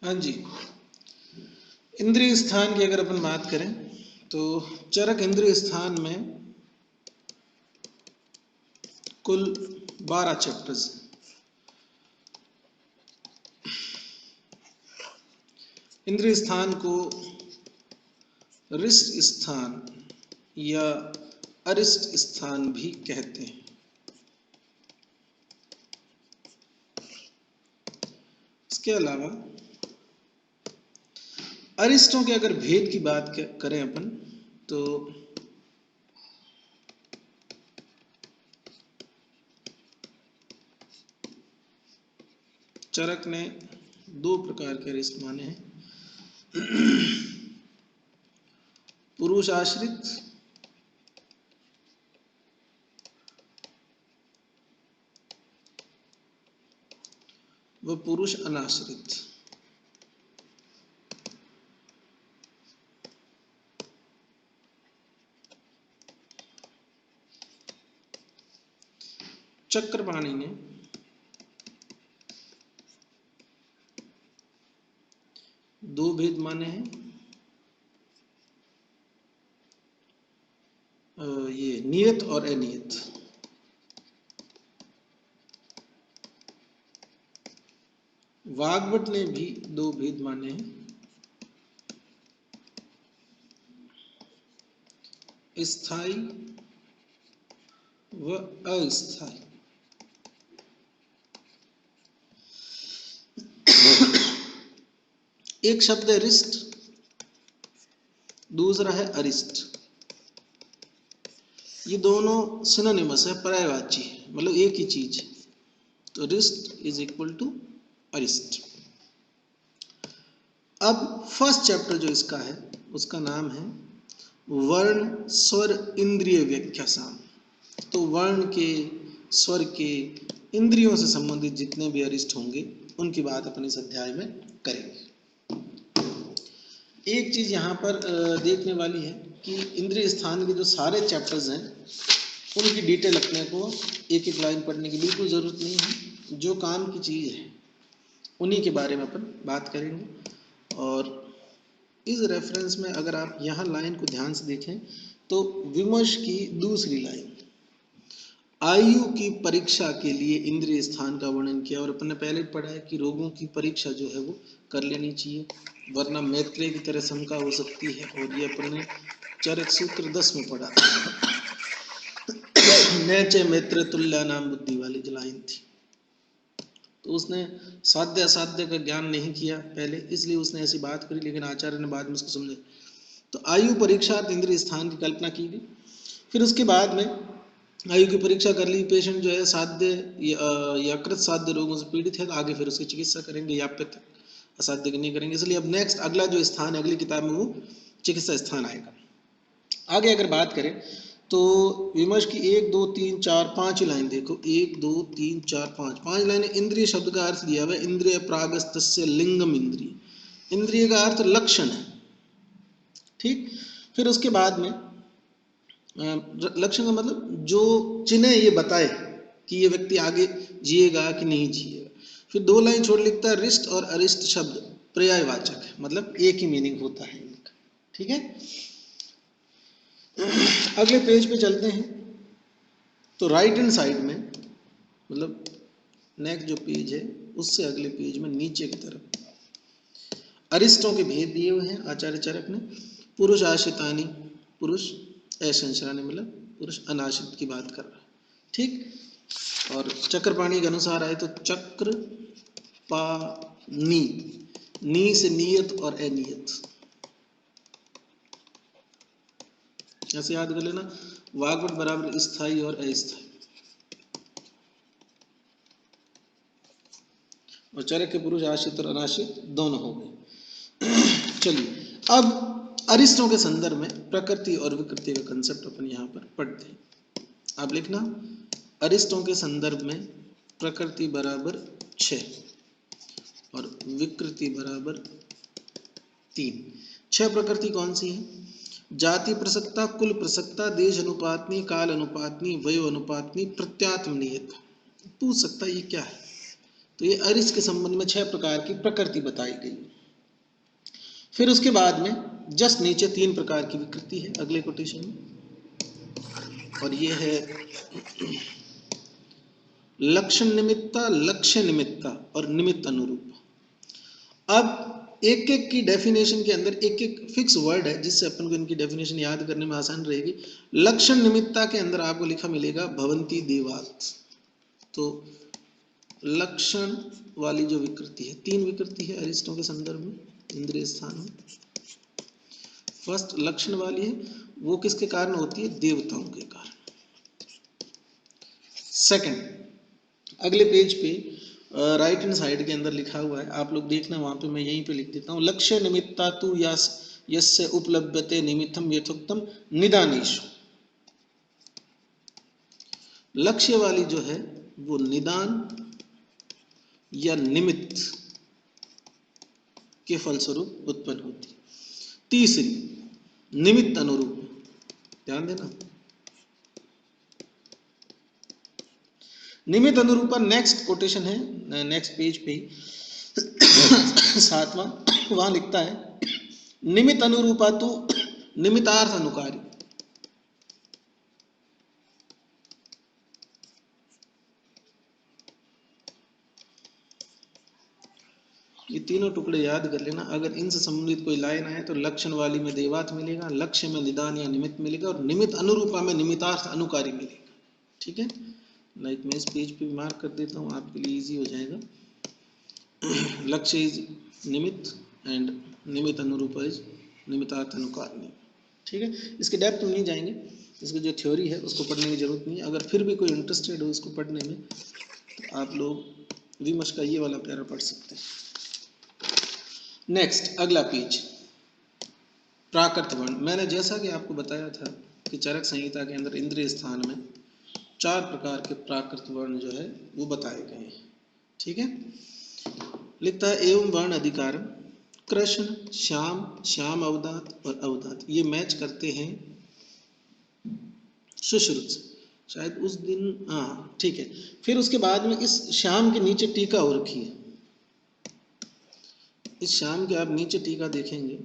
हाँ जी, इंद्रिय स्थान की अगर अपन बात करें तो चरक इंद्रिय स्थान में कुल 12 चैप्टर्स हैं। इंद्रिय स्थान को रिष्ट स्थान या अरिष्ट स्थान भी कहते हैं। इसके अलावा अरिष्टों के अगर भेद की बात करें अपन तो चरक ने 2 प्रकार के अरिष्ट माने हैं, पुरुष आश्रित व पुरुष अनाश्रित। चक्रपाणि ने दो भेद माने हैं, ये नियत और अनियत। वाग्भट ने भी 2 भेद माने हैं, स्थायी व अस्थायी। एक शब्द है रिष्ट, दूसरा है अरिष्ट। ये दोनों सिनोनिमस है, पर्यायवाची है, मतलब एक ही चीज है। तो रिष्ट इज इक्वल टू अरिष्ट। अब फर्स्ट चैप्टर जो इसका है उसका नाम है वर्ण स्वर इंद्रिय व्याख्यासाम। तो वर्ण के, स्वर के, इंद्रियों से संबंधित जितने भी अरिष्ट होंगे उनकी बात अपन इस अध्याय में करेंगे। एक चीज यहाँ पर देखने वाली है कि इंद्रिय स्थान के जो सारे चैप्टर्स हैं उनकी डिटेल अपने को एक एक लाइन पढ़ने की बिल्कुल जरूरत नहीं है। जो काम की चीज है उन्हीं के बारे में अपन बात करेंगे। और इस रेफरेंस में अगर आप यहाँ लाइन को ध्यान से देखें तो विमर्श की दूसरी लाइन, आयु की परीक्षा के लिए इंद्रिय स्थान का वर्णन किया। और अपन ने पहले पढ़ा है कि रोगों की परीक्षा जो है वो कर लेनी चाहिए, वरना मैत्रेय की तरह शंका हो सकती है। और ये अपन ने चरक सूत्र 10 में पढ़ा नैचे मैत्रेय तुल्य नाम बुद्धि वाली जो लाइन थी। तो उसने साध्य असाध्य का ज्ञान नहीं किया पहले, इसलिए उसने ऐसी बात करी, लेकिन आचार्य ने बाद में उसको समझा। तो आयु परीक्षा इंद्रिय स्थान की कल्पना की गई। फिर उसके बाद में आयु की परीक्षा कर ली, पेशेंट जो है साध्य या कृत साध्य रोगों से पीड़ित है, तो आगे फिर उसकी चिकित्सा करेंगे, या तक असाध्य की नहीं करेंगे। इसलिए अब नेक्स्ट अगला जो स्थान है अगली किताब में वो चिकित्सा स्थान आएगा। आगे अगर बात करें तो विमर्श की 1 2 3 4 5 लाइन देखो, 1 2 3 4 5 लाइन। इंद्रिय शब्द का अर्थ दिया हुआ है इंद्रिय प्रागस्तस्य लिंगम इंद्रिय। इंद्रिय का अर्थ लक्षण है, ठीक। फिर उसके बाद में लक्षण का मतलब जो चिन्ह ये बताए कि ये व्यक्ति आगे जिएगा कि नहीं जिएगा। फिर 2 लाइन छोड़ लिखता है रिष्ट और अरिष्ट शब्द पर्यायवाचक है, मतलब एक ही मीनिंग होता है इनका, ठीक है। अगले पेज पे चलते हैं तो राइट हैंड साइड में, मतलब नेक्स्ट जो पेज है उससे अगले पेज में नीचे की तरफ अरिष्टों के भेद दिए हुए हैं आचार्य चरक ने। पुरुष आश्रितानी, पुरुष असंश्रानी, मतलब पुरुष अनाश्रित की बात कर रहा है, ठीक। और चक्रपाणी के अनुसार आए तो चक्र पानी, नी से नियत और अनियत, ऐसे याद कर लेना। वाग्भट बराबर स्थायी और अस्थायी। और चरक के पुरुष आश्रित और अनाश्रित दोनों हो गए। चलिए अब अरिष्टों के संदर्भ में प्रकृति और विकृति का कंसेप्ट अपन यहाँ पर पढ़ते हैं। आप लिखना अरिष्टों के संदर्भ में प्रकृति बराबर 6 और विकृति बराबर 3। 6 प्रकृति कौन सी है? जाति प्रसक्ता, कुल प्रसक्ता, देश अनुपातनी, काल अनुपातनी, वयो अनुपातनी, प्रत्यात्म नियत। पूछ सकता ये क्या है? तो ये अरिस के संबंध में 6 प्रकार की प्रकृति बताई गई। फिर उसके बाद में जस्ट नीचे 3 प्रकार की विकृति है अगले कोटेशन में, और ये है लक्षण निमित्ता, लक्ष्य निमित्ता और निमित्त अनुरूप। अब एक एक की डेफिनेशन के अंदर एक एक फिक्स वर्ड है जिससे अपन को इनकी डेफिनेशन याद करने में आसान रहेगी। लक्षण निमित्ता के अंदर आपको लिखा मिलेगा भवंती देवात्। तो लक्षण वाली जो विकृति है, 3 विकृति है अरिस्टो के संदर्भ में इंद्रिय स्थान में। फर्स्ट लक्षण वाली है, वो किसके कारण होती है? देवताओं के कारण। सेकंड अगले पेज पे राइट हैंड साइड के अंदर लिखा हुआ है, आप लोग देखना, वहां पे मैं यहीं पे लिख देता हूँ। लक्ष्य निमित्ता तु यस्य उपलभ्यते निमित्तम यथोक्तम निदानेषु। लक्ष्य वाली जो है वो निदान या निमित्त के फलस्वरूप उत्पन्न होती। तीसरी निमित्त अनुरूप, ध्यान देना। निमित्त अनुरूपा नेक्स्ट कोटेशन है, नेक्स्ट पेज पे 7वां, वहां लिखता है निमित्त अनुरूपा तो निमित्तार्थ अनुकारी। ये तीनों टुकड़े याद कर लेना। अगर इनसे संबंधित कोई लाइन आए तो लक्षण वाली में देवात मिलेगा, लक्ष्य में निदान या निमित्त मिलेगा, और निमित्त अनुरूपा में निमित्तार्थ अनुकारी मिलेगा। ठीक है, लाइक मैं इस पेज पे भी मार्क कर देता हूँ, आपके लिए इजी हो जाएगा। लक्ष्य इज निमित्त एंड निमित्त अनुरूपा इज निमित्तार्थ अनुकारी। ठीक है, इसके डेप्थ में नहीं जाएंगे, इसकी जो थ्योरी है उसको पढ़ने की जरूरत नहीं है। अगर फिर भी कोई इंटरेस्टेड हो इसको पढ़ने में तो आप लोग विमर्श का ये वाला प्यारा पढ़ सकते हैं। नेक्स्ट अगला पेज, प्राकृत वर्ण। मैंने जैसा कि आपको बताया था कि चरक संहिता के अंदर इंद्रिय स्थान में 4 प्रकार के प्राकृत वर्ण जो है वो बताए गए हैं। ठीक है, लिखता है एवं वर्ण अधिकार कृष्ण, श्याम, श्याम अवदात और अवदात ये मैच करते हैं सुश्रुत से। शायद उस दिन, हाँ ठीक है। फिर उसके बाद में इस श्याम के नीचे टीका हो रखी है। इस श्याम के आप नीचे टीका देखेंगे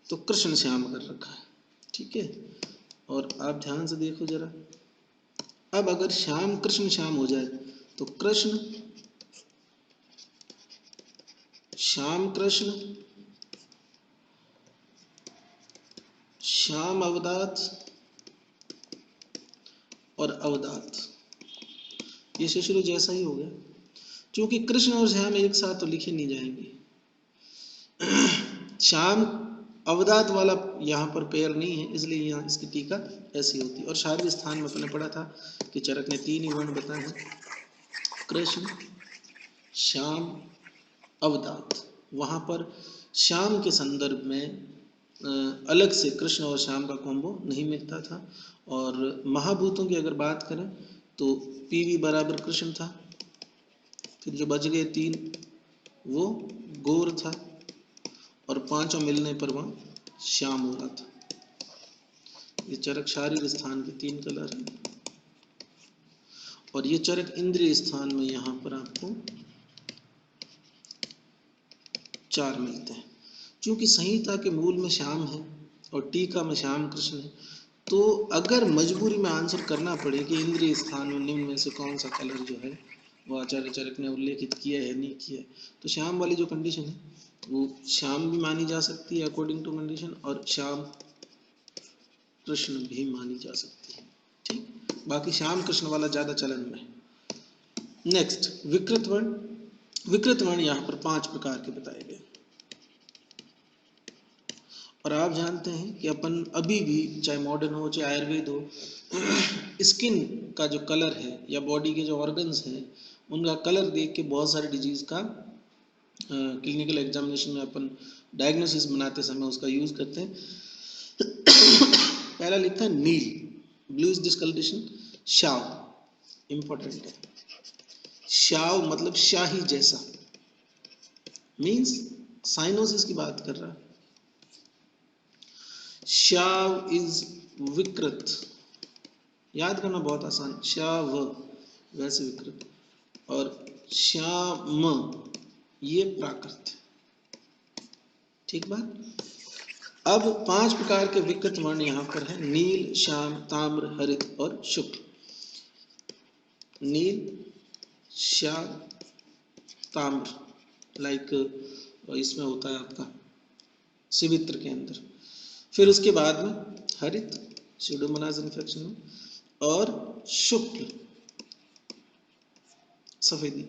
तो कृष्ण श्याम कर रखा है। ठीक है, और आप ध्यान से देखो जरा, अब अगर श्याम कृष्ण श्याम हो जाए तो कृष्ण श्याम कृष्ण, श्याम अवदात और अवदात, ये सुश्रुत जैसा ही हो गया। क्योंकि कृष्ण और श्याम एक साथ तो लिखे नहीं जाएंगे, श्याम अवदात वाला यहाँ पर पेयर नहीं है, इसलिए यहाँ इसकी टीका ऐसी होती है। और शार्दीय स्थान में अपने पढ़ा था कि चरक ने 3 ही वर्ण बताए हैं, कृष्ण, श्याम, अवदात। वहाँ पर श्याम के संदर्भ में अलग से कृष्ण और श्याम का कॉम्बो नहीं मिलता था। और महाभूतों की अगर बात करें तो पीवी बराबर कृष्ण था, फिर जो बच गए 3 वो गौर था, और 5 मिलने पर वहाँ श्याम हो रहा था। ये चरक शारीर स्थान के 3 कलर हैं, और ये चरक इंद्रिय स्थान में यहाँ पर आपको 4 मिलते हैं। क्योंकि संहिता के मूल में श्याम है और टीका में श्याम कृष्ण है, तो अगर मजबूरी में आंसर करना पड़े कि इंद्रिय स्थान में निम्न में से कौन सा कलर जो है वो आचार्य चरक ने उल्लेखित किया है नहीं किया है, तो श्याम वाली जो कंडीशन है वो श्याम भी मानी जा सकती है अकॉर्डिंग टू कंडीशन, और श्याम कृष्ण भी मानी जा सकती है। ठीक, बाकी श्याम कृष्ण वाला ज्यादा चलन में। नेक्स्ट विकृत वर्ण। विकृत वर्ण यहाँ पर 5 प्रकार के बताए गए, और आप जानते हैं कि अपन अभी भी चाहे मॉडर्न हो चाहे आयुर्वेद हो, स्किन का जो कलर है या बॉडी के जो ऑर्गन्स हैं उनका कलर देख के बहुत सारे डिजीज का क्लिनिकल एग्जामिनेशन में अपन डायग्नोसिस बनाते समय उसका यूज करते हैं। पहला लिखता है नील, ब्लू इज डिस्कलरेशन। शाव इंपॉर्टेंट है, शाव मतलब शाही जैसा, मीन्स साइनोसिस की बात कर रहा है। शाव इज विकृत, याद करना बहुत आसान, शाव वैसे विकृत। और श्याम, ये प्राकृत है। ठीक बात। अब 5 प्रकार के विकृत वर्ण यहाँ पर है, नील, श्याम, ताम्र, हरित और शुक्ल। नील, श्याम, ताम्र, लाइक इसमें होता है आपका सिवित्र के अंदर। फिर उसके बाद में हरित, स्यूडोमोनास इन्फेक्शन में, और शुक्ल, सफेदी,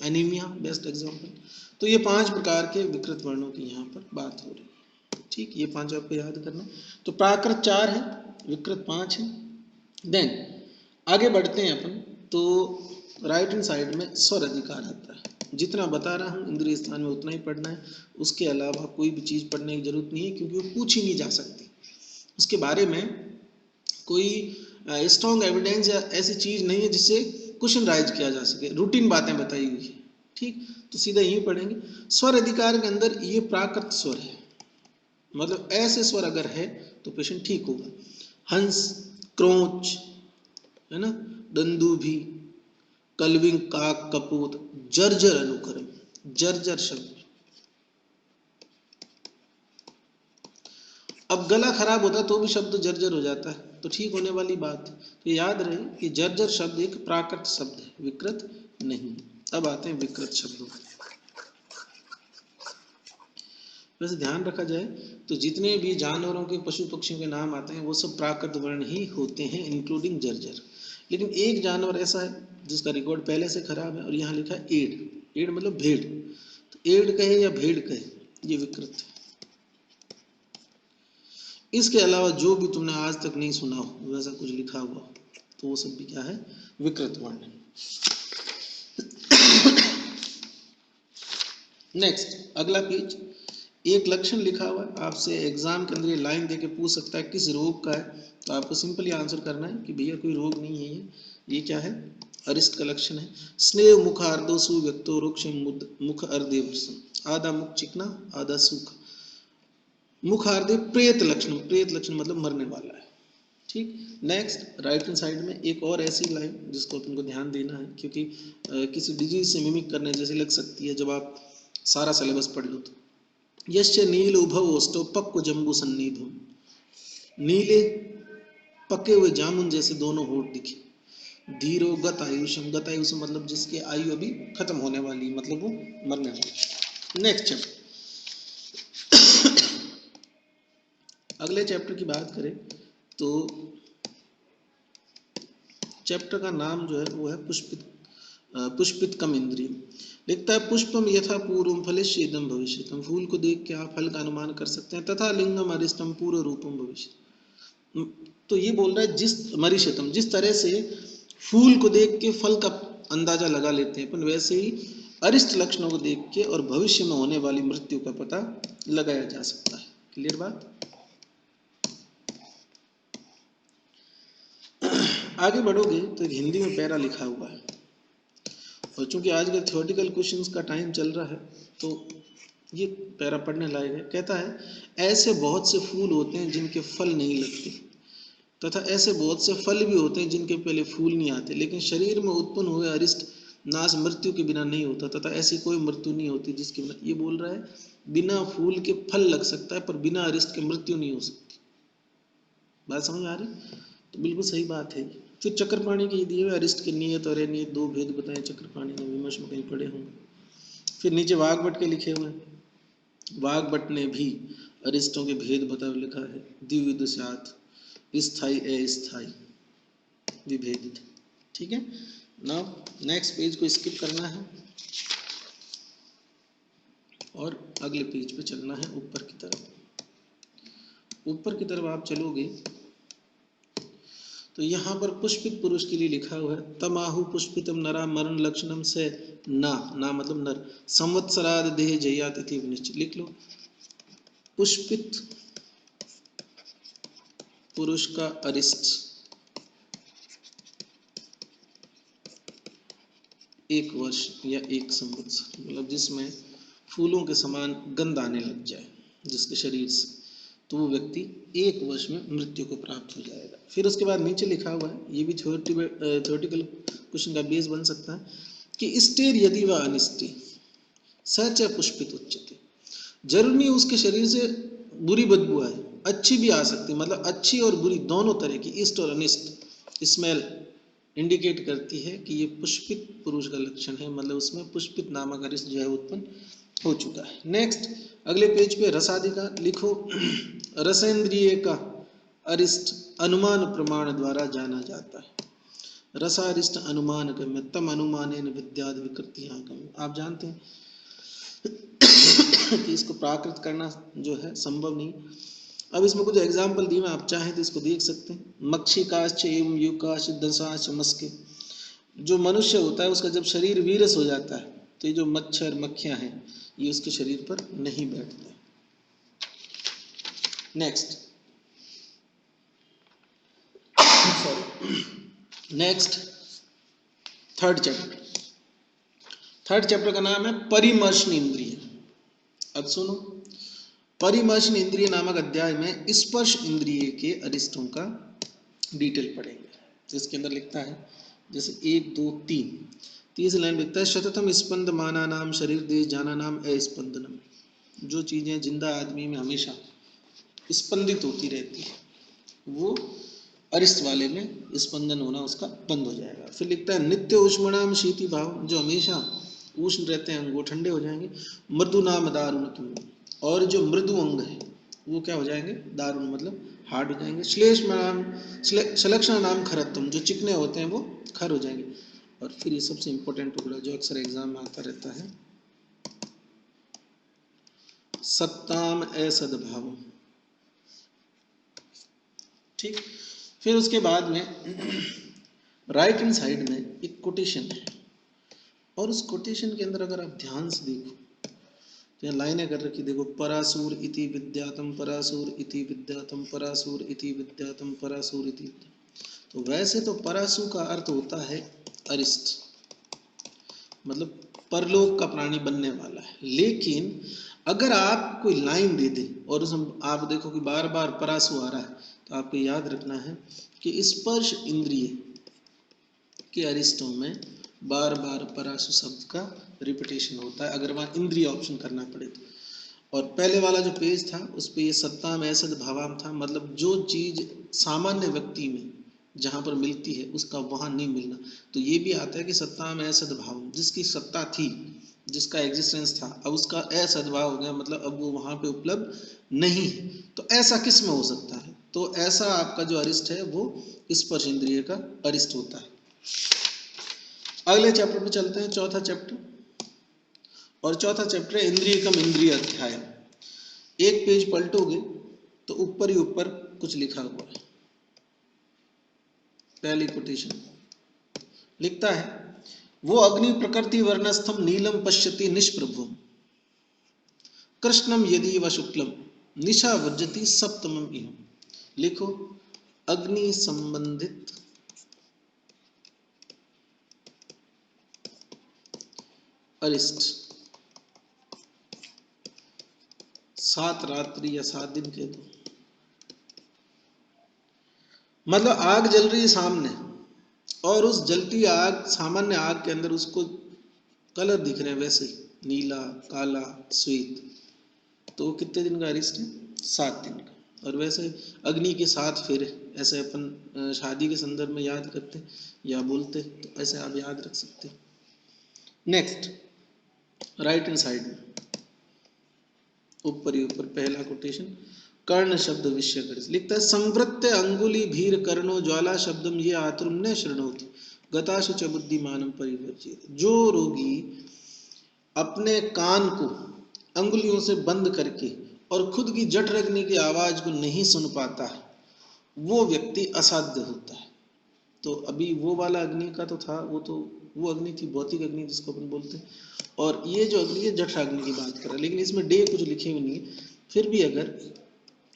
एनीमिया बेस्ट एग्जांपल। तो ये 5 प्रकार के विकृत वर्णों की यहाँ पर बात हो रही है। ठीक, ये 5 आपको याद करना। तो प्राकृत 4 है, विकृत 5 है। देन आगे बढ़ते हैं अपन। तो राइट हैंड साइड में स्वर अधिकार आता है। जितना बता रहा हूँ इंद्रिय स्थान में उतना ही पढ़ना है, उसके अलावा कोई भी चीज़ पढ़ने की जरूरत नहीं है, क्योंकि वो पूछी नहीं जा सकती। उसके बारे में कोई स्ट्रॉन्ग एविडेंस या ऐसी चीज़ नहीं है जिससे क्वेश्चन राइज किया जा सके, रूटीन बातें बताई हुई है। ठीक, तो सीधा यही पढ़ेंगे। स्वर अधिकार के अंदर ये प्राकृत स्वर है, मतलब ऐसे स्वर अगर है तो पेशेंट ठीक होगा। हंस, क्रोच, है ना, दंदुभी, कलविंग, काक, कपूत, जर्जर अनुक्रम, जर्जर शब्द। अब गला खराब होता है तो भी शब्द जर्जर हो जाता है, तो ठीक होने वाली बात। तो याद रहे कि जर्जर शब्द एक प्राकृत शब्द है, विकृत नहीं। अब आते हैं विकृत शब्दों। वैसे ध्यान रखा जाए तो जितने भी जानवरों के, पशु पक्षियों के नाम आते हैं वो सब प्राकृत वर्ण ही होते हैं, इंक्लूडिंग जर्जर। लेकिन एक जानवर ऐसा है जिसका रिकॉर्ड पहले से खराब है, और यहाँ लिखा है एड। एड मतलब भेड़। तो एड कहे या भेड़ कहे, ये विकृत है। इसके अलावा जो भी तुमने आज तक नहीं सुना हो वैसा कुछ लिखा हुआ तो वो सब भी क्या है, विकृत वर्ण। नेक्स्ट अगला पेज, एक लक्षण लिखा हुआ है। आपसे एग्जाम के अंदर ये लाइन देके पूछ सकता है किस रोग का है, तो आपको सिंपली आंसर करना है कि भैया कोई रोग नहीं है, ये क्या है, अरिष्ट का लक्षण है। स्नेह मुखार्दो सुव्यक्तो रुक्ष मुख अर्धेवसम, आधा मुख चिकना आधा सूखा। मुख अर्धे प्रेत लक्षण, प्रेत लक्षण मतलब मरने वाला है। ठीक, नेक्स्ट राइट हैंड साइड में एक और ऐसी लाइन जिसको अपन को ध्यान देना है, क्योंकि किसी डिजीज से मिमिक करने जैसी लग सकती है जब आप सारा सिलेबस पढ़ लो तो। यश्च नील उभव ओष्टो पक्व जम्बू सन्निधो, नीले पके हुए जामुन जैसे दोनों होठ दिखे। धीरो गत आयुषम, गत आयुषम मतलब जिसकी आयु अभी खत्म होने वाली, मतलब वो मरने वाला। नेक्स्ट चैप्टर, अगले चैप्टर की बात करें तो चैप्टर का नाम जो है वो है पुष्पित, पुष्पित कम इंद्रिय। लिखता है पुष्पम यथा पूर्वम फलिष्येदम भविष्यतम, फूल को देख के आप फल का अनुमान कर सकते हैं। तथा लिंगम अरिष्टम पूर्व रूपम भविष्य, तो ये बोल रहा है जिस मरिष्यतम, जिस तरह से फूल को देख के फल का अंदाजा लगा लेते हैं अपन, वैसे ही अरिष्ट लक्षणों को देख के और भविष्य में होने वाली मृत्यु का पता लगाया जा सकता है। क्लियर बात। आगे बढ़ोगे तो हिंदी में पैरा लिखा हुआ है, और चूंकि आजकल थ्योरेटिकल क्वेश्चंस का टाइम चल रहा है तो ये पैरा पढ़ने लायक है। कहता है ऐसे बहुत से फूल होते हैं जिनके फल नहीं लगते, तथा ऐसे बहुत से फल भी होते हैं जिनके पहले फूल नहीं आते, लेकिन शरीर में उत्पन्न हुए अरिष्ट नाश मृत्यु के बिना नहीं होता, तथा ऐसी कोई मृत्यु नहीं होती जिसके बिना। ये बोल रहा है बिना फूल के फल लग सकता है पर बिना अरिष्ट के मृत्यु नहीं हो सकती। बात समझ आ रही? तो बिल्कुल सही बात है। फिर चक्रपाणी के दिए हुए अरिष्ट के नियत और अनियत दो भेद बताए चक्रपाणी ने, विमर्श में कहीं पढ़े होंगे। फिर नीचे वाग्भट के लिखे हुए हैं, वाग्भट ने भी अरिष्टों के भेद बता लिखा है। द्विविध स्यात्, स्थायी अस्थायी विभेदित। ठीक है, नाउ नेक्स्ट पेज को स्किप करना है और अगले पेज पे चलना है ऊपर की तरफ। ऊपर की तरफ आप चलोगे तो यहाँ पर पुष्पित पुरुष के लिए लिखा हुआ है तमाहु पुष्पितम नरा मरण लक्षणम से ना मतलब नर, संवत्सराद देह जयातिथि निश्चित। लिख लो, पुष्पित पुरुष का अरिष्ट 1 वर्ष या 1 संवत्सर, मतलब जिसमें फूलों के समान गंध आने लग जाए जिसके शरीर से, तो वो व्यक्ति 1 वर्ष में मृत्यु को प्राप्त हो जाएगा। फिर उसके बाद नीचे लिखा हुआ है, ये भी थ्योरेटिकल क्वेश्चन का बेस बन सकता है कि स्टेर यदि व अनिष्टे सच पुष्पित उच्चते। जरूर नहीं उसके शरीर से बुरी बदबू आए, अच्छी भी आ सकती, मतलब अच्छी और बुरी दोनों तरह की, ईस्ट और अनिष्ट स्मेल इंडिकेट करती है कि ये पुष्पित पुरुष का लक्षण है, मतलब उसमें पुष्पित नामक अरिष्ट जो है उत्पन्न हो चुका है। नेक्स्ट अगले पेज पे रसादि का लिखो। रसेंद्रिय का अरिष्ट अनुमान प्रमाण द्वारा जाना जाता है। रसारिष्ट अनुमान गम्य तम अनुमानेन विद्याद विकृतियां गम्य। आप जानते हैं कि इसको प्राकृत करना जो है संभव नहीं। अब इसमें कुछ एग्जाम्पल दिए, आप चाहें तो इसको देख सकते हैं। मक्षिकाश्च एवं युकाश्च दशाश्च मस्के। जो मनुष्य होता है उसका जब शरीर वीरस हो जाता है तो ये जो मच्छर मक्खियां हैं ये उसके शरीर पर नहीं बैठते। नेक्स्ट नेक्स्ट थर्ड चैप्टर का नाम है परिमर्शन इंद्रिय। अब सुनो, परिमर्शन इंद्रिय नामक अध्याय में स्पर्श इंद्रिय के अरिष्टों का डिटेल पढ़ेंगे। जिसके अंदर लिखता है जैसे 1 2 3 तीसरी लाइन लिखता है शततम स्पंद माना नाम शरीर देश जाना नाम अस्पंदनम। जो चीजें जिंदा आदमी में हमेशा स्पंदित होती रहती है वो अरिष्ट वाले में स्पंदन होना उसका बंद हो जाएगा। फिर लिखता है नित्य उष्मणाम शीति भाव। जो हमेशा उष्ण रहते हैं वो ठंडे हो जाएंगे। मृदु नाम दारुण तुम। और जो मृदु अंग है वो क्या हो जाएंगे, दारुण मतलब हार्ड हो जाएंगे। श्लेषण नाम खरत्तम। जो चिकने होते हैं वो खर हो जाएंगे। और फिर ये सबसे इंपॉर्टेंट टुकड़ा जो अक्सर एग्जाम में आता रहता है, सत्ताम असद्भाव। ठीक, फिर उसके बाद में राइट हैंड साइड में एक कोटेशन है और उस कोटेशन के अंदर अगर आप ध्यान से देखो तो यहाँ लाइनें कर रखी, देखो परासूर इति विद्यातम परासूर इति विद्यातम परासूर इति विद्यातम परासूर इति। तो वैसे तो परासु का अर्थ होता है अरिष्ट, मतलब परलोक का प्राणी बनने वाला है। लेकिन अगर आप कोई लाइन दे दे और उसमें आप देखो कि बार बार परासु आ रहा है तो आपको याद रखना है कि स्पर्श इंद्रिय के अरिष्टों में बार बार परासु शब्द का रिपीटेशन होता है अगर वहाँ इंद्रिय ऑप्शन करना पड़े तो। और पहले वाला जो पेज था उस पे ये सत्ताम असद भावाम था, मतलब जो चीज सामान्य व्यक्ति में जहाँ पर मिलती है उसका वहाँ नहीं मिलना। तो ये भी आता है कि सत्ताम असद भाव, जिसकी सत्ता थी जिसका एग्जिस्टेंस था अब उसका असद्भाव हो गया, मतलब अब वो वहाँ पे उपलब्ध नहीं है। तो ऐसा किस में हो सकता है, तो ऐसा आपका जो अरिष्ट है वो स्पर्श इंद्रिय का अरिष्ट होता है। अगले चैप्टर पे चलते हैं, चौथा चैप्टर। और चौथा चैप्टर है इंद्रियकम इंद्रिय अध्याय। एक पेज पलटोगे तो ऊपर ही ऊपर कुछ लिखा हुआ है। पहली कोटेशन लिखता है वो अग्नि प्रकृति वर्णस्थम नीलम पश्यति निष्प्रभु कृष्णम यदि व शुक्लम निशा वज्जति सप्तमम इह। लिखो अग्नि संबंधित अरिष्ट 7 रात्रि या 7 दिन के दो, मतलब आग जल रही है सामने और उस जलती आग, सामान्य आग के अंदर उसको कलर दिख रहे हैं वैसे ही नीला काला श्वेत, तो कितने दिन का अरिष्ट है, 7 दिन का। और वैसे अग्नि के 7 फेरे ऐसे अपन शादी के संदर्भ में याद करते या बोलते, तो ऐसे आप याद रख सकते। नेक्स्ट राइट हैंड साइड में ऊपर ही ऊपर पहला कोटेशन कर्ण शब्द विषय कर लिखता है संवृत्य अंगुली भीर कर्णो ज्वाला शब्दम ये आतुरम न शरणोति गताशु च बुद्धिमानम परिवर्जित। जो रोगी अपने कान को अंगुलियों से बंद करके और खुद की जठ रगने की आवाज को नहीं सुन पाता है वो व्यक्ति असाध्य होता है। तो अभी वो वाला अग्नि का तो था, वो अग्नि थी भौतिक अग्नि जिसको अपन बोलते हैं, और ये जो अग्नि है जठर अग्नि की बात कर रहा है। लेकिन इसमें डे कुछ लिखे हुए नहीं है। फिर भी अगर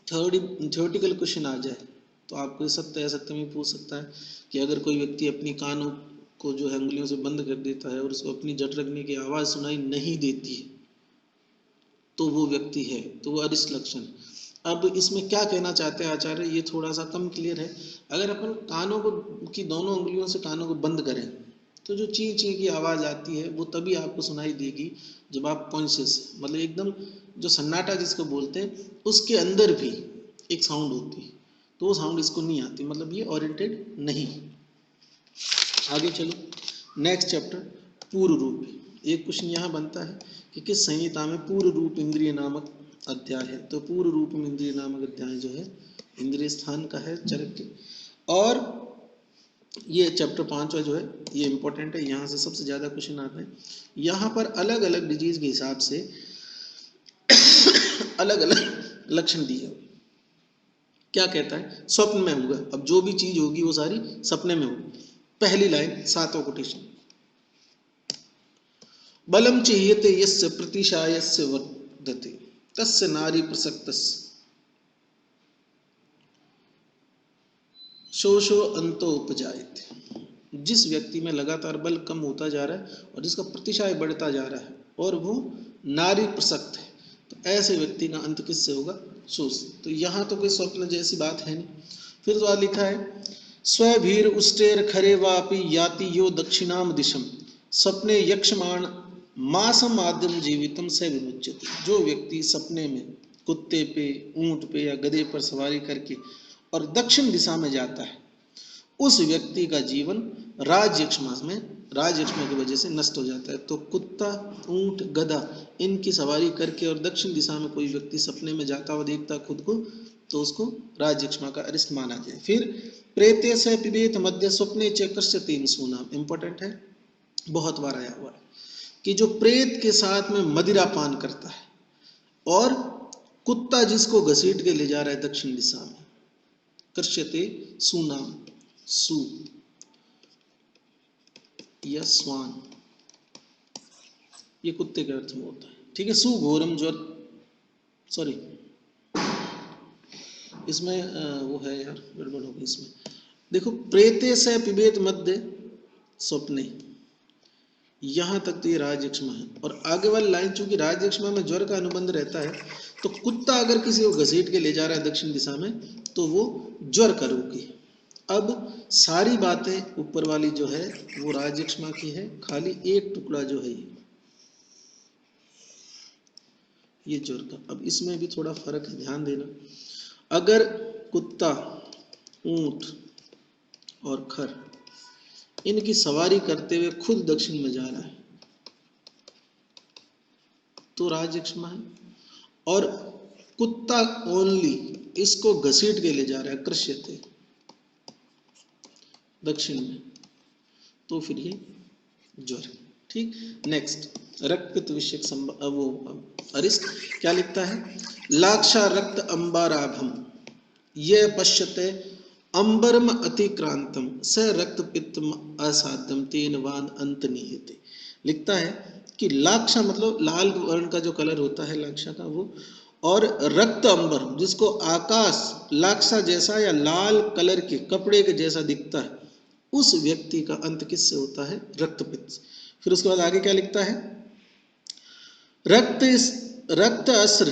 थ्योरेटिकल क्वेश्चन आ जाए तो आपको सत्य असत्य में पूछ सकता है कि अगर कोई व्यक्ति अपनी कानों को जो है अंगुलियों से बंद कर देता है और उसको अपनी जठ रगने की आवाज सुनाई नहीं देती है तो वो व्यक्ति है, तो वो अरिष्ट लक्षण। अब इसमें क्या कहना चाहते हैं आचार्य, ये थोड़ा सा कम क्लियर है। अगर अपन कानों को की दोनों उंगलियों से कानों को बंद करें तो जो ची ची की आवाज़ आती है वो तभी आपको सुनाई देगी जब आप कॉन्शियस, मतलब एकदम जो सन्नाटा जिसको बोलते हैं उसके अंदर भी एक साउंड होती है, तो वो साउंड इसको नहीं आती, मतलब ये ओरिएंटेड नहीं। आगे चलो, नेक्स्ट चैप्टर पूर्व रूप। एक क्वेश्चन यहाँ बनता है कि किस संहिता में पूर्व रूप इंद्रिय नामक अध्याय है। तो पूर्व रूप इंद्रिय नामक अध्याय जो है इंद्रिय स्थान का है चरक के, और ये चैप्टर 5वां जो है ये इंपॉर्टेंट है, यहाँ से सबसे ज़्यादा क्वेश्चन आते हैं। यहाँ पर अलग अलग डिजीज के हिसाब से अलग अलग लक्षण दिए। क्या कहता है, स्वप्न में होगा, अब जो भी चीज होगी वो सारी सपने में होगी। पहली लाइन 7वां कोटेशन, बलम चेयते यस्य प्रतिशायस्य वर्धते तस्य नारी प्रसक्तस्य शोषो अंतो उपजायते। जिस व्यक्ति में लगातार बल कम होता जा रहा है और जिसका प्रतिशाय बढ़ता जा रहा है और वो नारी प्रसक्त है, तो ऐसे व्यक्ति का अंत किससे होगा, शोष। तो यहाँ तो कोई स्वप्न जैसी बात है नहीं। फिर तो लिखा है, स्वभीर उष्टेर खरे वापि याति यो दक्षिणाम दिशम सपने यक्षमाण मासम आद्यम जीवितम से विमुच्यते। जो व्यक्ति सपने में कुत्ते पे, ऊंट पे या गधे पर सवारी करके और दक्षिण दिशा में जाता है, उस व्यक्ति का जीवन राजयक्ष्मा में, राजयक्ष्मा की वजह से नष्ट हो जाता है। तो कुत्ता, ऊंट, गधा इनकी सवारी करके और दक्षिण दिशा में कोई व्यक्ति सपने में जाता हुआ देखता खुद को, तो उसको राजयक्ष्मा का अरिष्ट माना जाए। फिर प्रेते से पिबेत मध्य स्वप्ने चक्रस्य तीन सोना, इंपॉर्टेंट है, बहुत बार आया हुआ है कि जो प्रेत के साथ में मदिरा पान करता है और कुत्ता जिसको घसीट के ले जा रहा है दक्षिण दिशा में, कृष्यते सुनाम, सु या स्वान, ये कुत्ते के अर्थ में होता है, ठीक है। सुघोरम ज्वर, सॉरी इसमें वो है यार, गड़बड़ हो गई इसमें। देखो, प्रेते से पिबेत मध्य स्वप्ने, यहां तक तो ये राजयक्ष्मा है, और आगे वाली लाइन चूंकि राजयक्ष्मा में ज्वर का अनुबंध रहता है, तो कुत्ता अगर किसी को घसीट के ले जा रहा है दक्षिण दिशा में तो वो ज्वर का रोगी। अब सारी बातें ऊपर वाली जो है वो राजयक्ष्मा की है, खाली एक टुकड़ा जो है ये ज्वर का। अब इसमें भी थोड़ा फर्क है, ध्यान देना। अगर कुत्ता, ऊंट और खर इनकी सवारी करते हुए खुद दक्षिण में जा रहा है तो राजयक्ष्मा है, और कुत्ता ओनली इसको घसीट के ले जा रहा है कृष्यते दक्षिण में, तो फिर ये ज्वर, ठीक। नेक्स्ट, रक्त विषयक वो अरिष्ट क्या लिखता है, लाक्षा रक्त अंबाराभम ये पश्यते अंबरम अतिक्रांतम स रक्त पित्तम असाध्यम तेन वान अंत निहिते। लिखता है कि लाक्षा मतलब लाल वर्ण का जो कलर होता है लाक्षा का वो, और रक्त अंबर जिसको आकाश लाक्षा जैसा या लाल कलर के कपड़े के जैसा दिखता है, उस व्यक्ति का अंत किससे होता है, रक्तपित्त। फिर उसके बाद आगे क्या लिखता है, रक्त अस्र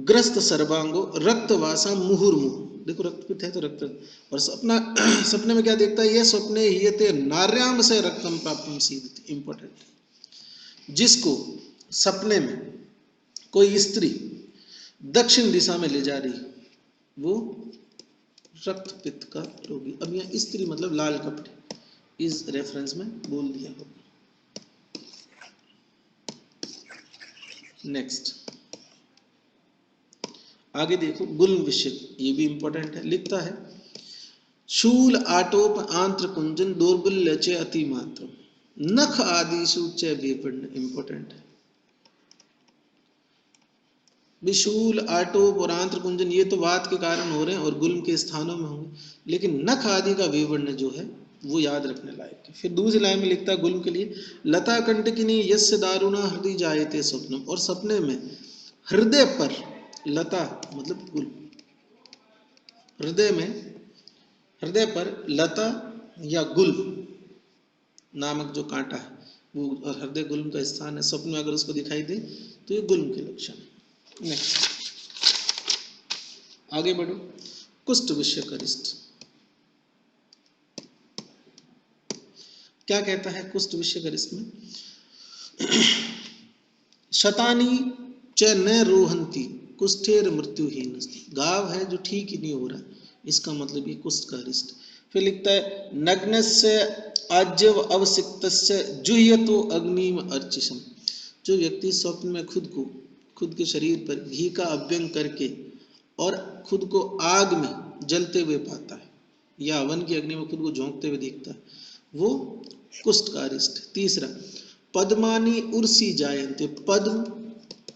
ग्रस्त सर्वांगो रक्तवासा मुहुर्मुह। देखो रक्तपित्त है तो रक्त, और सपने में क्या देखता है, ये सपने ये ते नार्याम से रक्तम प्राप्तम सीधते, इंपॉर्टेंट। जिसको सपने में कोई स्त्री दक्षिण दिशा में ले जा रही वो रक्तपित्त का रोगी। अब यहाँ स्त्री मतलब लाल कपड़े, इस रेफरेंस में बोल दिया होगा। नेक्स्ट आगे देखो, गुल्म विषय, ये भी इंपॉर्टेंट है। लिखता है, शूल आटोप आंत्र कुंजन दौर्बल्य च अति मात्र नख आदि च विपन्न, इंपॉर्टेंट है। विशूल, आटोप और आंत्र कुंजन ये तो वात के कारण हो रहे हैं और गुल्म के स्थानों में होंगे, लेकिन नख आदि का विवर्ण जो है वो याद रखने लायक है। फिर दूसरी लाइन में लिखता है गुल्म के लिए, लता कंटकिनी यस्य दारुणा हृदय जायते स्वप्नम, और सपने में हृदय पर, लता मतलब गुल्म, हृदय में, हृदय पर लता या गुल्म नामक जो कांटा है वो, और हृदय गुल्म का स्थान है, स्वप्न में अगर उसको दिखाई दे तो ये गुल्म के लक्षण है। नेक्स्ट आगे बढ़ो, कुष्ठ विषय अरिष्ट। क्या कहता है कुष्ठ विषयगरिष्ठ में? शतानी च न रोहंती कुष्ठेर मृत्युहीनस्ति। घाव है जो ठीक ही नहीं हो रहा, इसका मतलब ये कुष्ठ का अरिष्ट। फिर लिखता है नग्नस्य आज्यव अवसिक्तस्य जुह्यतो अग्निम अर्चिषम। जो व्यक्ति स्वप्न में खुद के शरीर पर घी का अभ्यंग करके और खुद को आग में जलते हुए पाता है या हवन की अग्नि में खुद को झोंकते हुए देखता है, वो कुष्ठ का अरिष्ट। तीसरा पद्मानी उर्सी जायन्ते। पद्म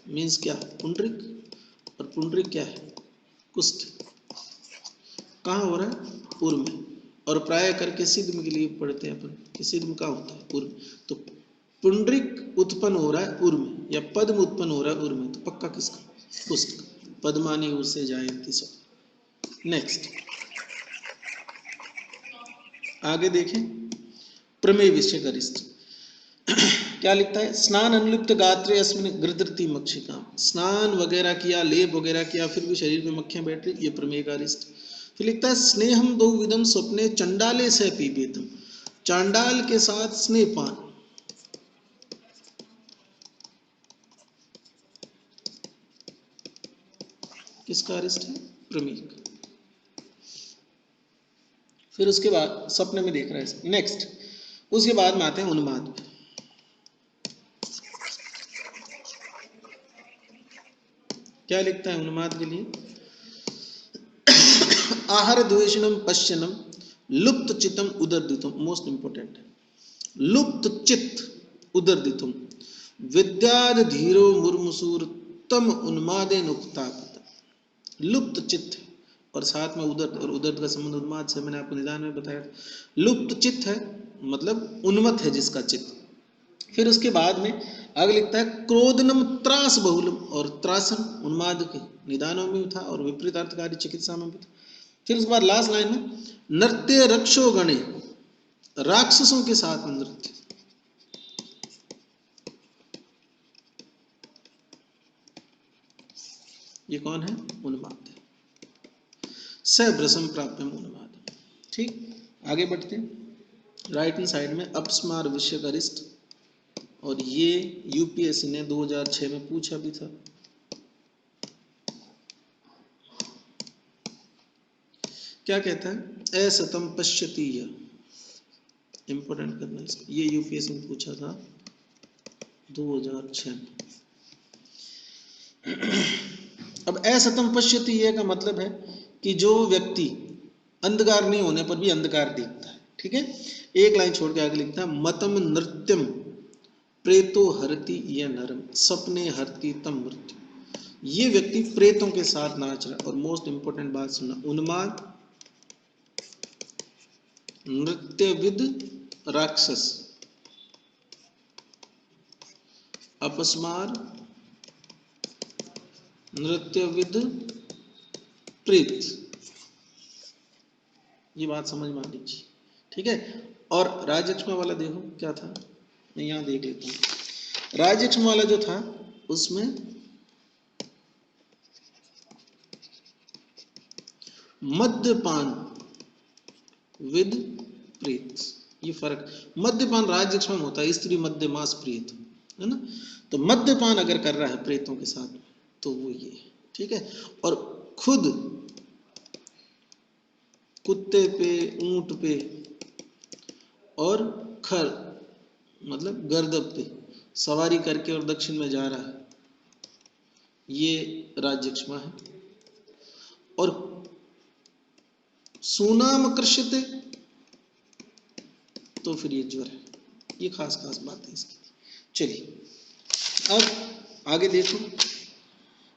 मीन्स क्या? पुंडरिक, और पुंडरिक क्या है? कुष्ठ। कहाँ हो रहा है? उर में। और प्राय करके सिद्ध के लिए पढ़ते हैं अपन कि सिद्ध कहाँ होता है? उर में। तो पुंडरिक उत्पन्न हो रहा है उर में या पद्म उत्पन्न हो रहा है उर में, तो पक्का किसका? कुष्ठ का। पद्मानी उर से जायन्ते सब। नेक्स्ट आगे देखें प्रमेय विषयगरिष्ठ। क्या लिखता है? स्नान अनुलिप्त गात्रे अस्मिन् गृधृति मक्षिका। स्नान वगैरह किया, लेप वगैरह किया, फिर भी शरीर में मक्खियां बैठ रही, ये प्रमेय का अरिष्ट। फिर लिखता है स्नेहम दो विदम स्वप्ने चंडाले से पीबेतम। चांडाल के साथ स्नेहपान, किसका अरिष्ट है? प्रमेय का। फिर उसके बाद सपने में देख रहा है। नेक्स्ट उसके बाद में आते हैं उन्माद। क्या लिखता है उन्माद के लिए? आहार द्वेषणम पश्यनम लुप्त चित्तम उदरदितुम। मोस्ट इंपोर्टेंट है, लुप्त चित्त उदरदितुम विद्याद धीरो मुर्मुसूर तम उन्मादेन उक्तापित। लुप्त चित्त और साथ में उदर, और उदर का संबंध उन्माद से मैंने आपको निदान में बताया। लुप्त चित्त है मतलब उन्मत्त है जिसका चित्त। फिर उसके बाद में आगे लिखता है क्रोधनम त्रास बहुलम। और त्रासन उन्माद के निदानों में था और विपरीत अर्थकारी चिकित्सा में भी था। फिर उसके बाद लास्ट लाइन में नृत्य रक्षो गणे। राक्षसों के साथ में नृत्य। ये कौन है? उन्माद। सब्रसम प्राप्य उन्माद। ठीक, आगे बढ़ते हैं। राइट हैंड साइड में अपस्मार विषयगरिष्ठ, और ये यूपीएससी ने 2006 में पूछा भी था। क्या कहता है? असतम पश्यति। इंपोर्टेंट करना इसको, ये यूपीएससी में पूछा था 2006 में। अब असतम पश्यति का मतलब है कि जो व्यक्ति अंधकार नहीं होने पर भी अंधकार देखता है। ठीक है, एक लाइन छोड़ के आगे लिखता है मतम नृत्यम प्रेतो हरति या नरम सपने हरति तम मृत्यु। ये व्यक्ति प्रेतों के साथ नाच रहा है। और मोस्ट इंपोर्टेंट बात सुनना, उन्माद नृत्यविद राक्षस, अपस्मार नृत्यविद प्रेत। ये बात समझ में आनी चाहिए। ठीक है, और राजयक्ष्मा वाला देखो क्या था, मैं यहां देख लेता हूं। राजयक्ष्मा वाला जो था उसमें मद्यपान विद प्रेत, ये फर्क। मद्यपान राजयक्ष्मा में होता है, स्त्री मद्यमास प्रेत है ना। तो मद्यपान अगर कर रहा है प्रेतों के साथ तो वो ये। ठीक है, और खुद कुत्ते पे, ऊंट पे और खर मतलब गर्दभ पे सवारी करके और दक्षिण में जा रहा है, ये राजयक्ष्मा है। और सुनाम कृष्यते तो फिर ये ज्वर है। ये खास खास बात है इसकी। चलिए अब आगे देखो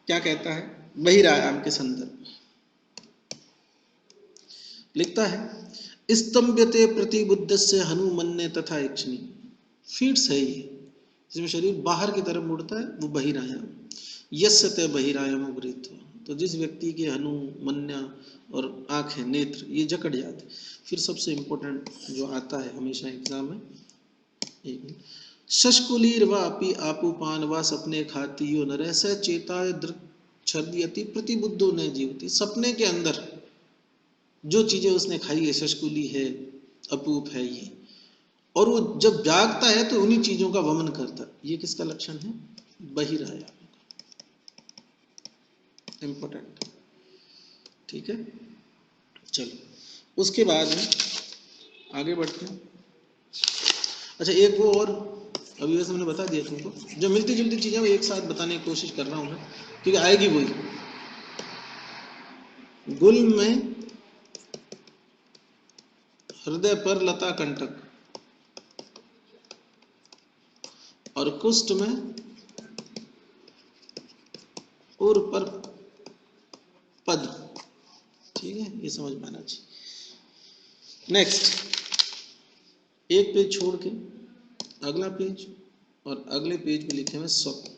क्या कहता है बहिरायाम के संदर्भ में। लिखता है स्तंभ्यते प्रतिबुद्धस्य हनुमन्य तथा यक्षिणी। फीट्स है ये, जिसमें शरीर बाहर की तरफ मुड़ता है, वो बहिरायाम। यस्यते बहिरायाम उग्रित। तो जिस व्यक्ति के हनुमन्या और आंखें नेत्र ये जकड़ जाते। फिर सबसे इंपॉर्टेंट जो आता है हमेशा एग्जाम में, एक शशकुलीर वापी आपूपान व सपने खाती यो नर स चेता छद्यति प्रतिबुद्धो न जीवती। सपने के अंदर जो चीजें उसने खाई है, शशकुली है, अपूप है, ये और वो जब जागता है तो उन्हीं चीजों का वमन करता है। ये किसका लक्षण है? बहिराया, इंपॉर्टेंट। ठीक है, चलो उसके बाद में आगे बढ़ते हैं। अच्छा एक वो और अभी वैसे मैंने बता दिया तुमको, जो मिलती जुलती चीजें वो एक साथ बताने की कोशिश कर रहा हूं मैं, क्योंकि आएगी वही। गुल में हृदय पर लता कंटक, और कुष्ठ में उर पर पद। ठीक है, ये समझ में आना चाहिए। नेक्स्ट, एक पेज छोड़ के अगला पेज और अगले पेज पे लिखे हुए स्वप्न।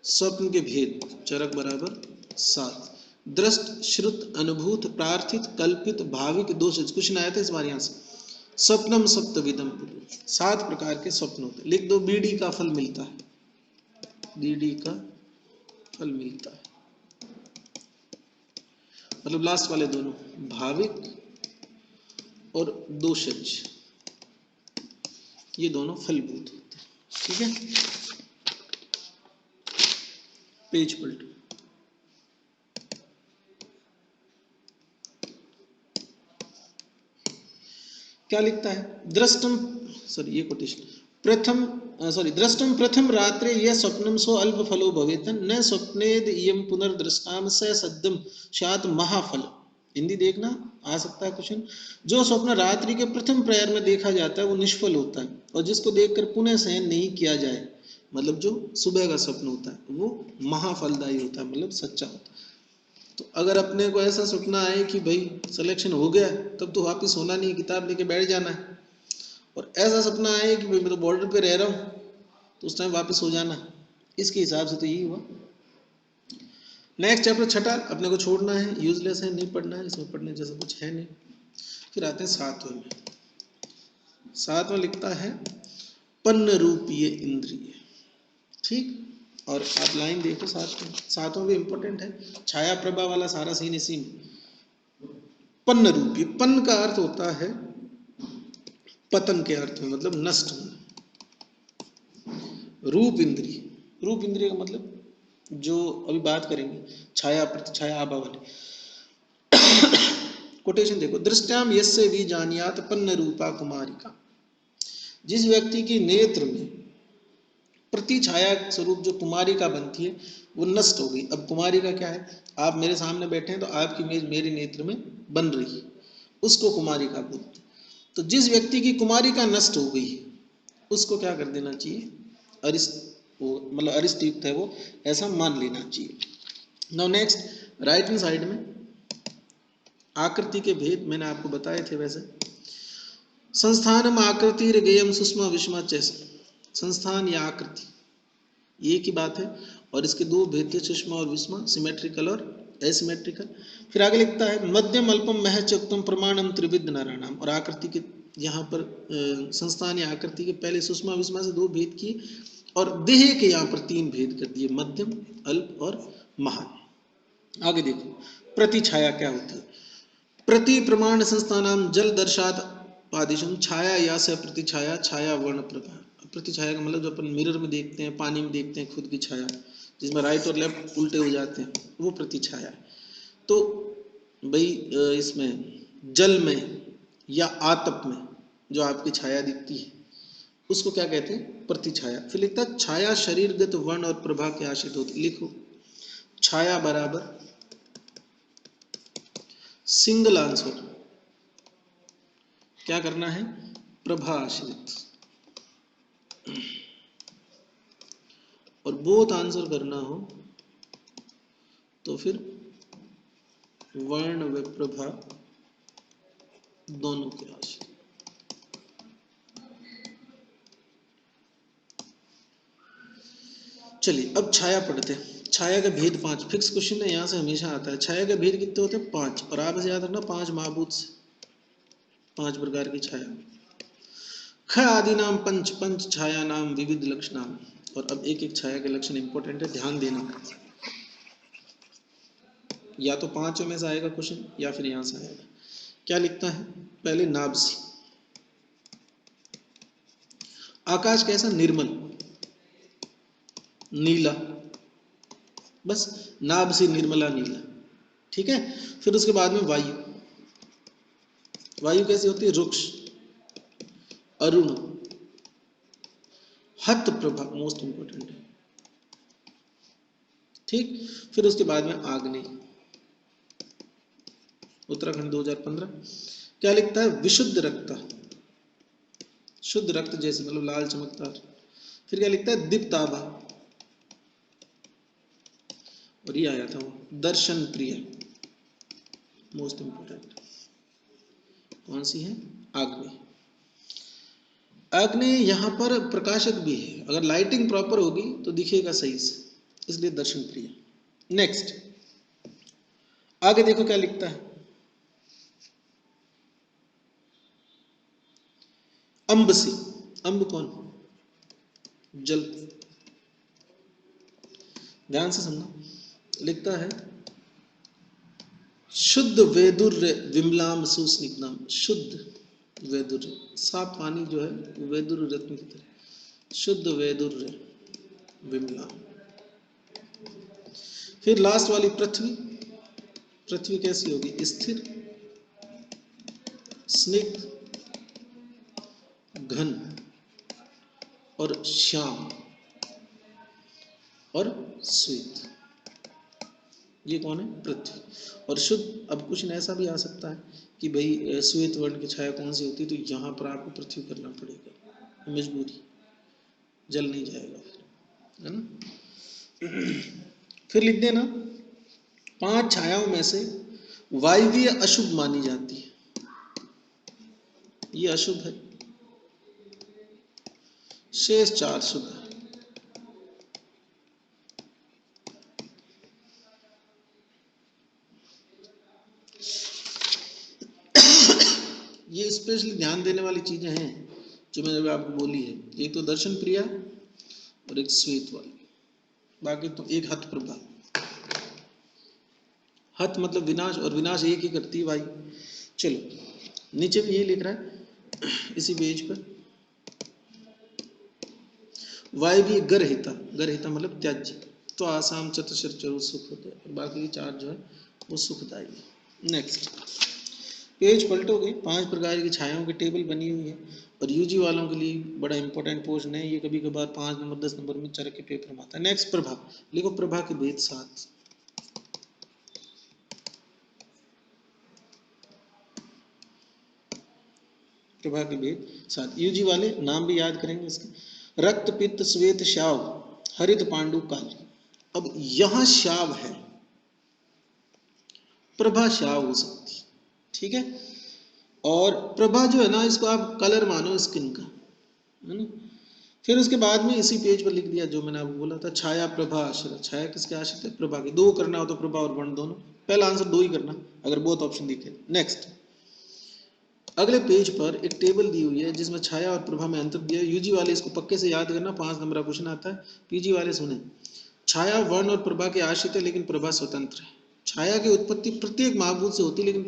स्वप्न के भेद, चरक बराबर 7। दृष्ट, श्रुत, अनुभूत, प्रार्थित, कल्पित, भाविक, दोष। क्वेश्चन आया था इस बार यहाँ से। स्वप्नम सप्तविधम, 7 प्रकार के स्वप्न होते। लिख दो, बीड़ी का फल मिलता है, बीड़ी का फल मिलता है, मतलब लास्ट वाले दोनों, भाविक और दोषज, ये दोनों फलभूत होते हैं। ठीक है, पेज पलटो। क्या लिखता है? दृष्टम, सॉरी ये कोटेशन, दृष्टम प्रथम रात्रे यह स्वप्नम सो अल्प फलो भवेतन न स्वप्नेद इयं पुनर्दृष्टाम स सद्यम स्यात् महाफल। हिंदी देखना, आ सकता है क्वेश्चन। जो स्वप्न रात्रि के प्रथम प्रहर में देखा जाता है वो निष्फल होता है, और जिसको देखकर पुनः शयन नहीं किया जाए, मतलब जो सुबह का स्वप्न होता है वो महाफलदायी होता है, मतलब सच्चा होता है। तो अगर अपने को ऐसा सपना आए कि भाई सिलेक्शन हो गया, तब तो वापिस होना नहीं, किताब लेके बैठ जाना है। और ऐसा सपना आए कि भाई मैं तो बॉर्डर पे रह रहा हूँ, तो उस टाइम वापस हो जाना। इसके हिसाब से तो यही हुआ। नेक्स्ट चैप्टर छठा, अपने को छोड़ना है, यूजलेस है, नहीं पढ़ना है, इसमें पढ़ने जैसा कुछ है नहीं। फिर आते हैं 7वें में। 7वां लिखता है पन्न रूपीय इंद्रिय। ठीक, और आप लाइन देखो 7वां भी इंपॉर्टेंट है, छाया प्रभा वाला सारा सीन इसी में। पन्न रूपीय, पन्न का अर्थ होता है पतन के अर्थ में, मतलब नष्ट होना। रूप इंद्रिय, रूप इंद्रिय का मतलब जो अभी बात करेंगे, छाया प्रतिछाया आभा वाली। कोटेशन देखो, दृष्टाम यस्य भी जानियात पन्न रूपा कुमारिका। जिस व्यक्ति की नेत्र में प्रतिछाया स्वरूप जो कुमारिका बनती है वो नष्ट हो गई। अब कुमारिका क्या है? आप मेरे सामने बैठे हैं तो आपकी इमेज मेरे नेत्र में बन रही है, उसको कुमारिका बोलते हैं। तो जिस व्यक्ति की कुमारिका नष्ट हो गई उसको क्या कर देना चाहिए? मतलब अरिष्टयुक्त है वो, ऐसा मान लेना चाहिए। Now next, right hand side में आकृति के भेद मैंने आपको बताए थे। वैसे संस्थानम आकृति गेयम सुषमा विषमा चैसा, संस्थान या आकृति एक ही बात है, और इसके दो भेद थे, सुषमा और विषमा, सिमेट्रिकल और एसिमेट्रिकल। फिर आगे लिखता है मध्यम अल्पम महचक्तम प्रमाणम त्रिविध नारायणाम। और आकृति के यहाँ पर संस्थान या आकृति के पहले सुषमा विषमा से 2 भेद किए, और देह के यहाँ पर 3 भेद कर दिए, मध्यम, अल्प और महान। आगे देखो, प्रतिछाया क्या होती है? प्रति प्रमाण संस्थानाम जल दर्शात पादिशम छाया या से प्रतिछाया छाया वर्ण प्रभा। प्रतिछाया का मतलब जो अपन मिरर में देखते हैं, पानी में देखते हैं खुद की छाया, जिसमें राइट और लेफ्ट उल्टे हो जाते हैं, वो प्रतिछाया है। तो भाई इसमें जल में या आतप में जो आपकी छाया दिखती है उसको क्या कहते हैं? प्रतिछाया। फिर लिखता है छाया शरीरगत वर्ण और प्रभा के आश्रित होती। लिखो, छाया बराबर सिंगल आंसर क्या करना है? प्रभा आश्रित। और बोथ आंसर करना हो तो फिर वर्ण व प्रभा दोनों के आश्रित। चलिए अब छाया पढ़ते हैं। छाया का भेद 5, फिक्स क्वेश्चन है, यहां से हमेशा आता है। छाया का भेद कितने होते हैं? 5, और आप इसे याद रखना 5 महाभूत से 5 प्रकार की छाया। ख आदि नाम पंच, पंच छाया नाम विविध लक्षणाम। और अब एक एक छाया के लक्षण इंपॉर्टेंट है, ध्यान देना। या तो 5 में से आएगा क्वेश्चन या फिर यहां से आएगा। क्या लिखता है? पहले नाभसी। आकाश कैसा? निर्मल नीला, बस नाभ से निर्मला नीला, ठीक है। फिर उसके बाद में वायु, वायु कैसी होती है? रुक्ष, अरुण, हत प्रभा, मोस्ट इंपोर्टेंट है, ठीक। फिर उसके बाद में आग्नेय, उत्तराखंड 2015। क्या लिखता है? विशुद्ध रक्त, शुद्ध रक्त जैसे, मतलब लाल चमकदार। फिर क्या लिखता है? दीप्ताभा, और ये आया था वो दर्शन प्रिय, मोस्ट इंपोर्टेंट। कौन सी है? आग्नेय। आग्नेय यहाँ पर प्रकाशक भी है, अगर लाइटिंग प्रॉपर होगी तो दिखेगा सही से, इसलिए दर्शन प्रिय। नेक्स्ट आगे देखो क्या लिखता है? अम्बसी, अम्ब कौन? जल, ध्यान से सुनना। लिखता है शुद्ध वैदुर्य विमलाम सुस्निग्धम, शुद्ध वैदुर्य, साफ पानी जो है वो वैदुर्य रत्न की तरह, शुद्ध वैदुर्य विमलाम। फिर लास्ट वाली पृथ्वी, पृथ्वी कैसी होगी? स्थिर, स्निग्ध, घन और श्याम और श्वेत, ये कौन है? पृथ्वी। और शुद्ध, अब क्वेश्चन ऐसा भी आ सकता है कि भाई श्वेत वर्ण की छाया कौन सी होती है, तो यहाँ पर आपको पृथ्वी करना पड़ेगा, मजबूरी, जल नहीं जाएगा फिर, है ना। फिर लिख देना 5 छायाओं में से वायवीय अशुभ मानी जाती है, ये अशुभ है, शेष 4 शुभ है। ये स्पेशली ध्यान देने वाली चीजें हैं जो मैंने आपको बोली है, एक तो दर्शन प्रिया और एक श्वेत वाली, बाकी तो एक हत प्रभा। हत मतलब विनाश, और विनाश एक ही करती है वायु। चलो नीचे भी यही लिख रहा है इसी पेज पर, वायु भी गर्हिता, गर्हिता मतलब त्याज्य, तो आसाम चतुर सुख होते हैं, बाकी के 4 जो है वो सुखदायी है। नेक्स्ट पेज पलटोगे, 5 प्रकार की छायाओं की टेबल बनी हुई है, और यूजी वालों के लिए बड़ा इंपॉर्टेंट पोर्शन है ये, कभी कभार 5 नंबर 10 नंबर में चरक के पेपर में आता है। नेक्स्ट प्रभा, लिखो प्रभा के भेद 7। प्रभा के भेद 7, यूजी वाले नाम भी याद करेंगे इसके, रक्त पित्त श्वेत श्याव हरित पांडु काली। अब यहां श्याव है, प्रभा श्याव हो सकती, ठीक है। और प्रभा जो है ना, इसको आप कलर मानो स्किन का, है ना। फिर उसके बाद में इसी पेज पर लिख दिया जो मैंने आपको बोला था, छाया प्रभा आश्रित, छाया किसके आश्रित है? प्रभा के। 2 करना हो तो प्रभा और वर्ण दोनों, पहला आंसर 2 ही करना अगर बोथ ऑप्शन दिखे। नेक्स्ट अगले पेज पर एक टेबल दी हुई है जिसमें छाया और प्रभा में अंतर दिया है, यूजी वाले इसको पक्के से याद करना, 5 नंबर का क्वेश्चन आता है। पीजी वाले सुने, छाया वर्ण और प्रभा के आश्रित है लेकिन प्रभा स्वतंत्र है। छाया की उत्पत्ति प्रत्येक महाभूत से होती है लेकिन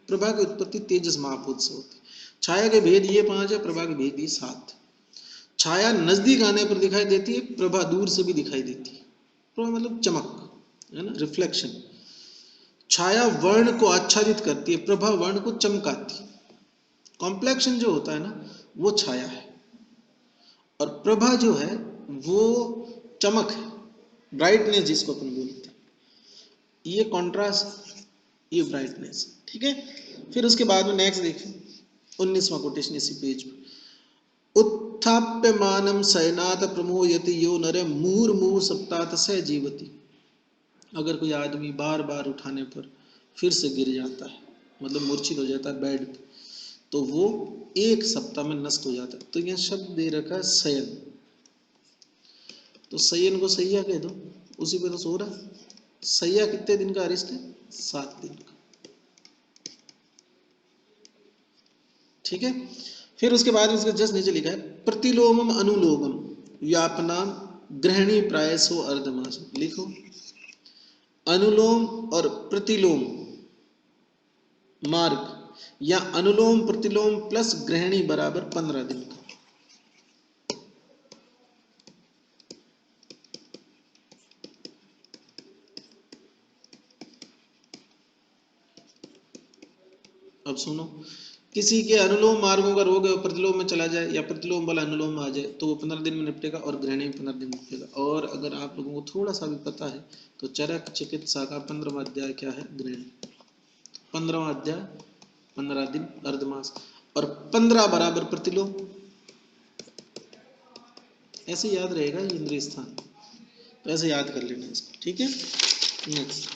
प्रभा की उत्पत्ति तेजस महाभूत से होती है। छाया के भेद ये 5 है, प्रभा के भेद ये 7। छाया नजदीक आने पर दिखाई देती है, प्रभा दूर से भी दिखाई देती है। प्रभा मतलब चमक, है ना, रिफ्लेक्शन। छाया वर्ण को आच्छादित करती है, प्रभा वर्ण को चमकाती है। कॉम्प्लेक्शन जो होता है ना वो छाया है, और प्रभा जो है वो चमक है, ब्राइटनेस जिसको अपन बोलते हैं। ये कॉन्ट्रास्ट, ये ब्राइटनेस, ठीक है। फिर उसके बाद में नेक्स्ट देखिए 19वां कोटेशन इसी पेज पर, उत्थाप्यमानम शयनात् प्रमोयति यो नर मुहुर्मुहुः सप्तात् स जीवति। अगर कोई आदमी बार बार उठाने पर फिर से गिर जाता है, मतलब मूर्छित हो जाता है बेड पे, तो वो 1 सप्ताह में नष्ट हो जाता है। तो यह शब्द दे रखा है शयन, तो शयन को सैया कह दो, उसी पे तो सो रहा। सैया कितने दिन का अरिष्ट है? 7 दिन का, ठीक है। फिर उसके बाद उसके जस्ट नीचे लिखा है प्रतिलोमम अनुलोमम व्यापनाम ग्रहणी प्रायसो अर्धमास। लिखो अनुलोम और प्रतिलोम मार्ग या अनुलोम प्रतिलोम प्लस ग्रहणी बराबर 15 दिन का। अब सुनो, किसी के अनुलोम मार्गों का रोग है प्रतिलोम में चला जाए या प्रतिलोम वाला अनुलोम में आ जाए तो वो 15 दिन में निपटेगा और ग्रहणी में 15 दिन निपटेगा। और अगर आप लोगों को थोड़ा सा भी पता है तो चरक चिकित्सा का 15वां अध्याय क्या है? ग्रहणी। 15वां अध्याय 15 दिन अर्धमास और 15 बराबर प्रतिलोम। ऐसे याद रहेगा इंद्रिय स्थान, तो ऐसे याद कर लेना इसको, ठीक है। नेक्स्ट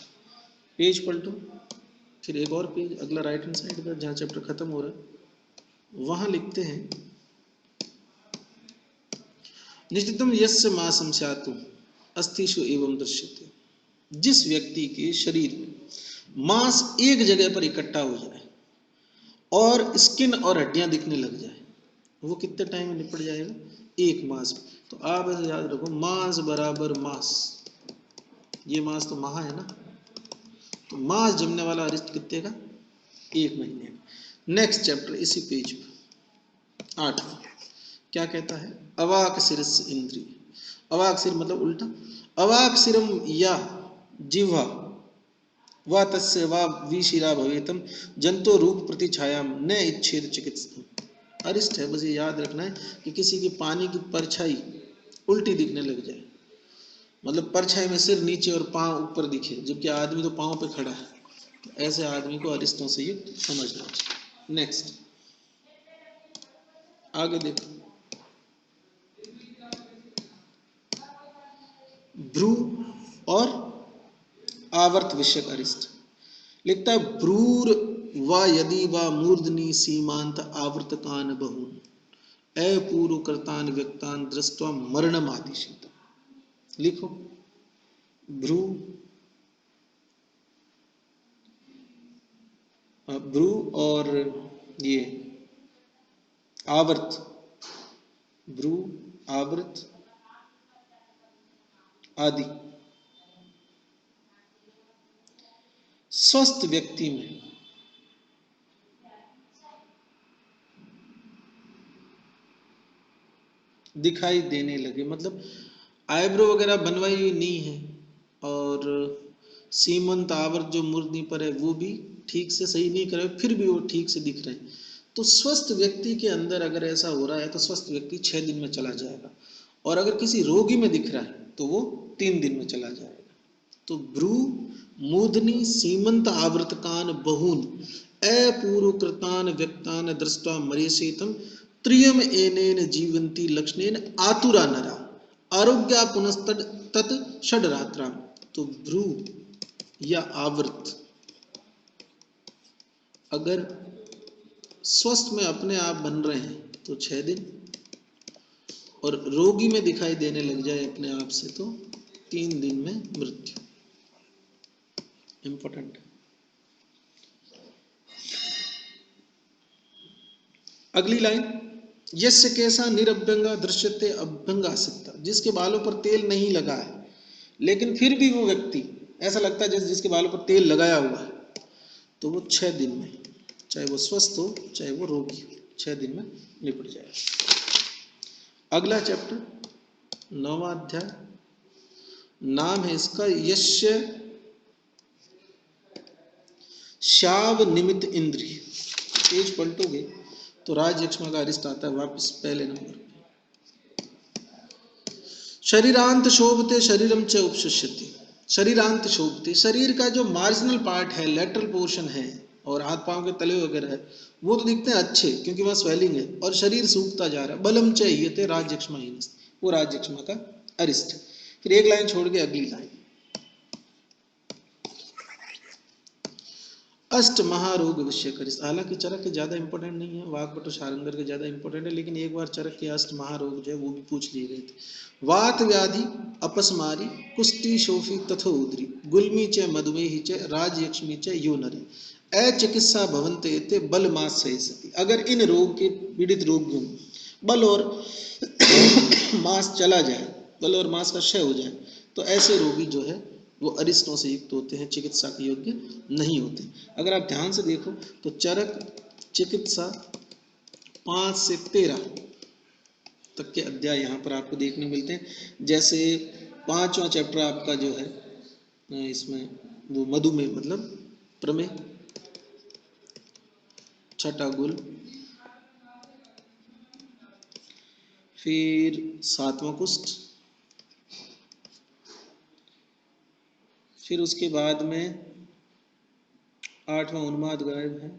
पेज पलटो, फिर एक और पेज अगला राइट हैंड साइड का जहाँ चैप्टर खत्म हो रहा है वहां लिखते हैं निश्चितम यस्य मासम स्यातु अस्थिषु एवं दृश्यते। जिस व्यक्ति के शरीर में मांस एक जगह पर इकट्ठा हो जाए और स्किन और हड्डियां दिखने लग जाए, वो कितने टाइम में निपट जाएगा? 1 मास में। तो आप ऐसे याद रखो, मास बराबर मास, ये मास तो महा है ना, तो मास जमने वाला अरिष्ट कितने का? 1 महीने का। नेक्स्ट चैप्टर इसी पेज पे 8 क्या कहता है? अवाक शिरस्य इंद्रिय। अवाक सिर मतलब उल्टा। अवाक सिरम या जिह्वा वा तस्य वा विशिरा भवेतम जंतो रूप प्रति छायाम न इच्छेद चिकित्सा। अरिष्ट है, बस ये याद रखना है कि किसी की पानी की परछाई उल्टी दिखने लग जाए, मतलब परछाई में सिर नीचे और पांव ऊपर दिखे जबकि आदमी तो पांव पे खड़ा है, तो ऐसे आदमी को अरिष्टों से ये समझना चाहिए। नेक्स्ट आगे देखो, भ्रू और आवर्त विषयक अरिष्ट लिखता है ब्रूर व यदि व मूर्धनि सीमांत आवर्तकान बहुन अपूर्व कृतान व्यक्तान दृष्ट्वा मरणम आदिशित। लिखो भ्रू, भ्रू और ये आवर्त, भ्रू आवर्त आदि स्वस्थ व्यक्ति में दिखाई देने लगे, मतलब आईब्रो वगैरह बनवाई हुई नहीं है और सीमंत आवर्त जो मूर्धनि पर है वो भी ठीक से सही नहीं करे, फिर भी वो ठीक से दिख रहे हैं। तो स्वस्थ व्यक्ति के अंदर अगर ऐसा हो रहा है तो स्वस्थ व्यक्ति 6 दिन में चला जाएगा, और अगर किसी रोगी में दिख रहा है तो वो 3 दिन में चला जाएगा। तो भ्रू मूर्धनि सीमंत आवर्तकान बहून अपूर्वकृतान व्यक्तान दृष्ट्वा मरीषितम त्रियम एनेन जीवंती लक्षणेन आतुरा नरा आरोग्या पुनस्तद तत् षड्रात्राम। तो भ्रू या आवर्त अगर स्वस्थ में अपने आप बन रहे हैं तो 6 दिन, और रोगी में दिखाई देने लग जाए अपने आप से तो 3 दिन में मृत्यु। इंपॉर्टेंट। अगली लाइन, यस्य केसा निरभ्यंगा दृश्यते अभ्यंगा सिद्धा। जिसके बालों पर तेल नहीं लगा है लेकिन फिर भी वो व्यक्ति ऐसा लगता है जैसे जिसके बालों पर तेल लगाया हुआ है, तो वो 6 दिन में, चाहे वो स्वस्थ हो चाहे वो रोगी हो, 6 दिन में निपट जाएगा। अगला चैप्टर 9वां अध्याय, नाम है इसका यस्य शाव निमित्त इंद्रिय। पेज पलटोगे तो राजयक्ष्मा का अरिष्ट आता है वापस पहले नंबर। शरीरांत शोभते शरीरम च उपशिष्यति। शरीरांत शोभते, शरीर का जो मार्जिनल पार्ट है, लेटरल पोर्शन है और हाथ पांव के तले वगैरह है वो तो दिखते हैं अच्छे क्योंकि वहां स्वेलिंग है, और शरीर सूखता जा रहा है। बलम चाहिए थे राजयक्ष्मा ही, वो राजयक्ष्मा का अरिष्ट। फिर एक लाइन छोड़ के अगली लाइन, अष्ट महारोग विषय करिष्ठ। हालांकि चरक के ज्यादा इंपॉर्टेंट नहीं है, वाक्पटु शारंगर के ज्यादा इंपॉर्टेंट है, लेकिन एक बार चरक के अष्ट महारोग जो है वो भी पूछ लिए गए थे। वात व्याधि अपस्मारी कुष्ठी शोफी तथो उदरी गुल्मी च मधुमेही च राजयक्ष्मी च यो नरे अचिकित्सा भवन्ते ते बल मास सही। अगर इन रोग के पीड़ित रोगियों में बल और मास चला जाए, बल और मास का क्षय हो जाए, तो ऐसे रोगी जो है वो अरिष्टों से युक्त होते हैं, चिकित्सा के योग्य नहीं होते। अगर आप ध्यान से देखो तो चरक चिकित्सा 5 से 13 तक के अध्याय यहाँ पर आपको देखने मिलते हैं। जैसे 5वां चैप्टर आपका जो है इसमें वो मधुमेह मतलब प्रमेह, छठा गुल, फिर 7वां कुष्ठ, फिर उसके बाद में 8वां उन्माद गायब है,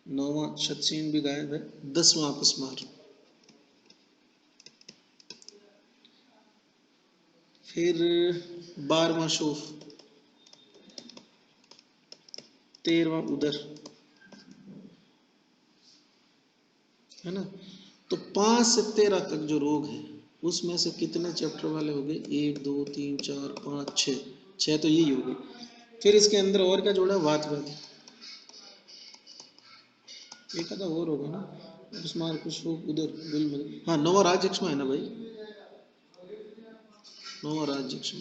9वां शतसेन भी गायब है, 10वां अपस्मार, फिर 12वां शोफ, 13वां उदर, है ना। तो 5 से 13 तक जो रोग है उसमें से कितने चैप्टर वाले हो गए? 1 2 3 4 5 6 तो यही हो गए। फिर इसके अंदर और क्या जोड़ा? वात व्याधि, एक आधा और होगा ना, अपस्मार कुछ उधर गुल, हाँ 9वां राज्यक्षमा है ना भाई, 9वां राज्यक्षमा।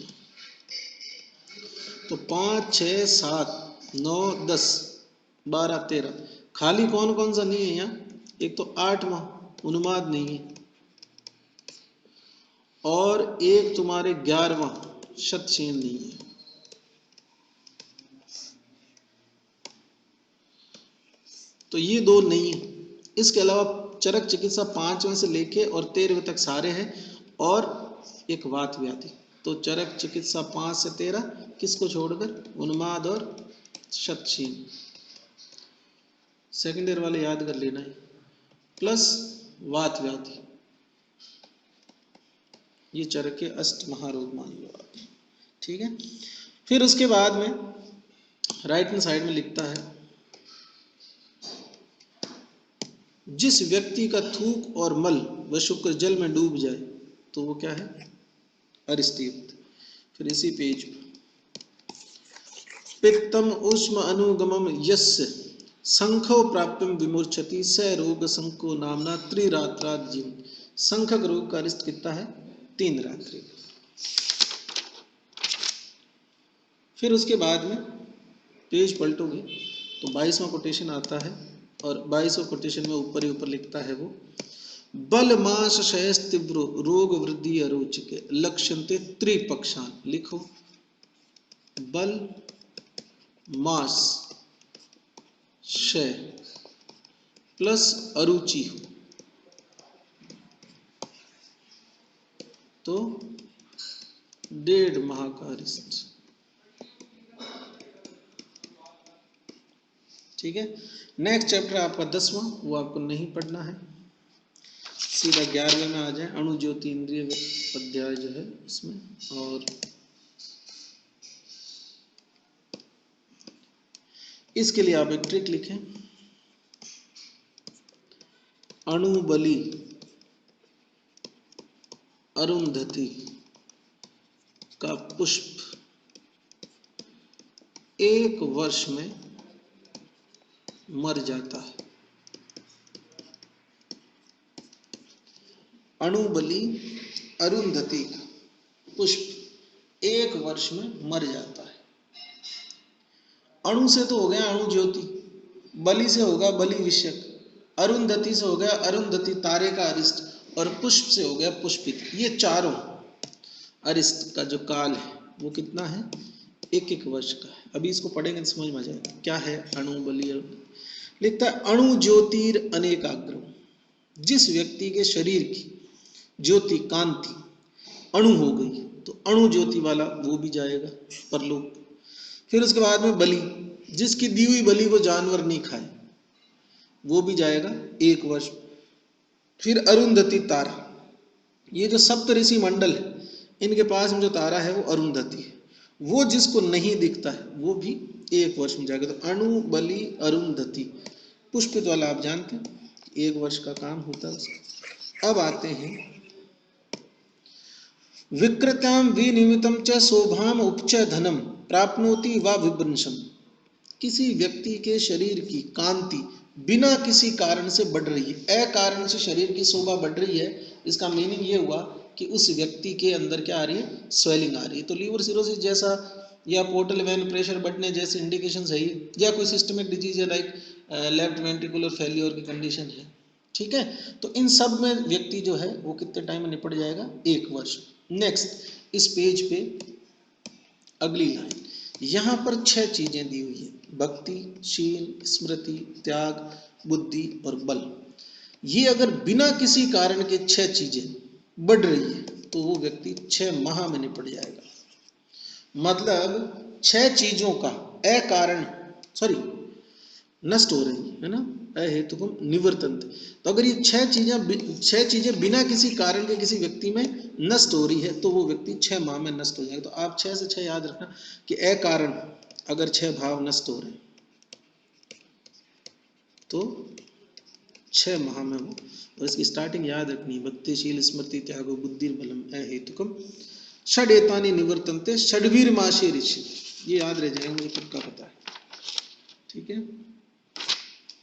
तो 5 6 7 9 10 12 13, खाली कौन कौन सा नहीं है यहाँ? एक तो 8वां उन्माद नहीं है, और एक तुम्हारे 11वां शतसेन नहीं है। तो ये दो नहीं है। इसके अलावा चरक चिकित्सा 5वें से लेके और 13वें तक सारे हैं, और एक वात व्याधि। तो चरक चिकित्सा 5 से 13 किसको छोड़कर? उन्माद और शतसेन। सेकेंड ईयर वाले याद कर लेना है, प्लस वात व्याधि। ये चरक के अष्ट महारोग मान लो आप, ठीक है। फिर उसके बाद में राइट हैंड साइड में लिखता है, जिस व्यक्ति का थूक और मल व शुक्र जल में डूब जाए तो वो क्या है? अरिष्टयुक्त। फिर इसी पेज पित्तम उष्म अनुगमम यस्य संखो प्राप्यम विमूर्छति स रोग संको नामना त्रिरात्रात जीवन। संखक रोग का अरिष्ट कितना है? 3 रात्रि। फिर उसके बाद में पेज पलटोगे तो 22वां कोटेशन आता है, और 22वां कोटेशन में ऊपर ही ऊपर लिखता है वो, बल मास शयस तीव्रो रोग वृद्धि अरोचके लक्षणते त्रिपक्षान। लिखो, बल मास क्षय प्लस अरुचि हो तो 1.5 माह का अरिष्ट। ठीक है। नेक्स्ट चैप्टर आपका 10वां, वो आपको नहीं पढ़ना है, सीधा 11वें में आ जाए। अणु ज्योति इंद्रिय अध्याय जो है इसमें, और इसके लिए आप एक ट्रिक लिखें, अणुबली अरुंधति का पुष्प 1 वर्ष में मर जाता है। अणुबली अरुंधति का पुष्प 1 वर्ष में मर जाता है। अणु से तो हो गया अणु ज्योति, बलि से होगा बलि विषयक, अरुंधति से हो गया अरुंधति तारे का अरिष्ट, और पुष्प से हो गया पुष्पित। ये चारों अरिष्ट का जो काल है वो कितना है? 1 वर्ष का है। अभी इसको पढ़ेंगे तो समझ में आ जाएगा क्या है अणु बलि। लिखता है, अणु ज्योतिर अनेकाग्र, जिस व्यक्ति के शरीर की ज्योति कांति अणु हो गई तो अणु ज्योति वाला वो भी जाएगा परलोक। फिर उसके बाद में बलि, जिसकी दी हुई बलि वो जानवर नहीं खाए वो भी जाएगा 1 वर्ष। फिर अरुंधति तारा, ये जो सप्तऋषि मंडल है इनके पास में जो तारा है वो अरुंधति है, वो जिसको नहीं दिखता है वो भी 1 वर्ष में जाएगा। तो अणु बलि अरुंधति पुष्पित वाला आप जानते हैं 1 वर्ष का काम होता है उसका। अब आते हैं विकृताम विनिमितम च शोभाम उपचय धनम प्राप्नोति वा विभ्रंशम। किसी व्यक्ति के शरीर की कांति बिना किसी कारण से बढ़ रही है, अकारण से शरीर की शोभा बढ़ रही है, इसका मीनिंग ये हुआ कि उस व्यक्ति के अंदर क्या आ रही है? स्वेलिंग आ रही है। तो लीवर सिरोसिस जैसा या पोर्टल वेन प्रेशर बढ़ने जैसे इंडिकेशन है, या कोई सिस्टमिक डिजीज है लाइक लेफ्ट वेंट्रिकुलर फेलियर की कंडीशन है, ठीक है। तो इन सब में व्यक्ति जो है वो कितने टाइम में निपट जाएगा, 1 वर्ष। नेक्स्ट इस पेज पे अगली लाइन, यहाँ पर 6 चीजें दी हुई है, भक्ति, शील, स्मृति, त्याग, बुद्धि और बल। ये अगर बिना किसी कारण के 6 चीजें बढ़ रही है तो वो व्यक्ति 6 माह में निपट जाएगा। मतलब 6 चीजों का अकारण नष्ट हो रही है ना, अहेतुकम निवर्तन्ते। तो अगर ये 6 चीजें बिना किसी कारण के किसी व्यक्ति में नष्ट हो रही है तो वो व्यक्ति 6 माह में नष्ट हो जाएगा। तो आप 6 से 6 याद रखना कि अकारण अगर 6 भाव नष्ट हो रहे हैं तो 6 माह में वो, और इसकी स्टार्टिंग याद रखनी, भक्ति, शील, स्मृति, त्यागो, बुद्धि, बलम, अहेतुकम, षडेतानि निवर्तन्ते, षड्वीर मासे ऋषि। ये याद रह जाएगा, मुझे पक्का पता है, ठीक है।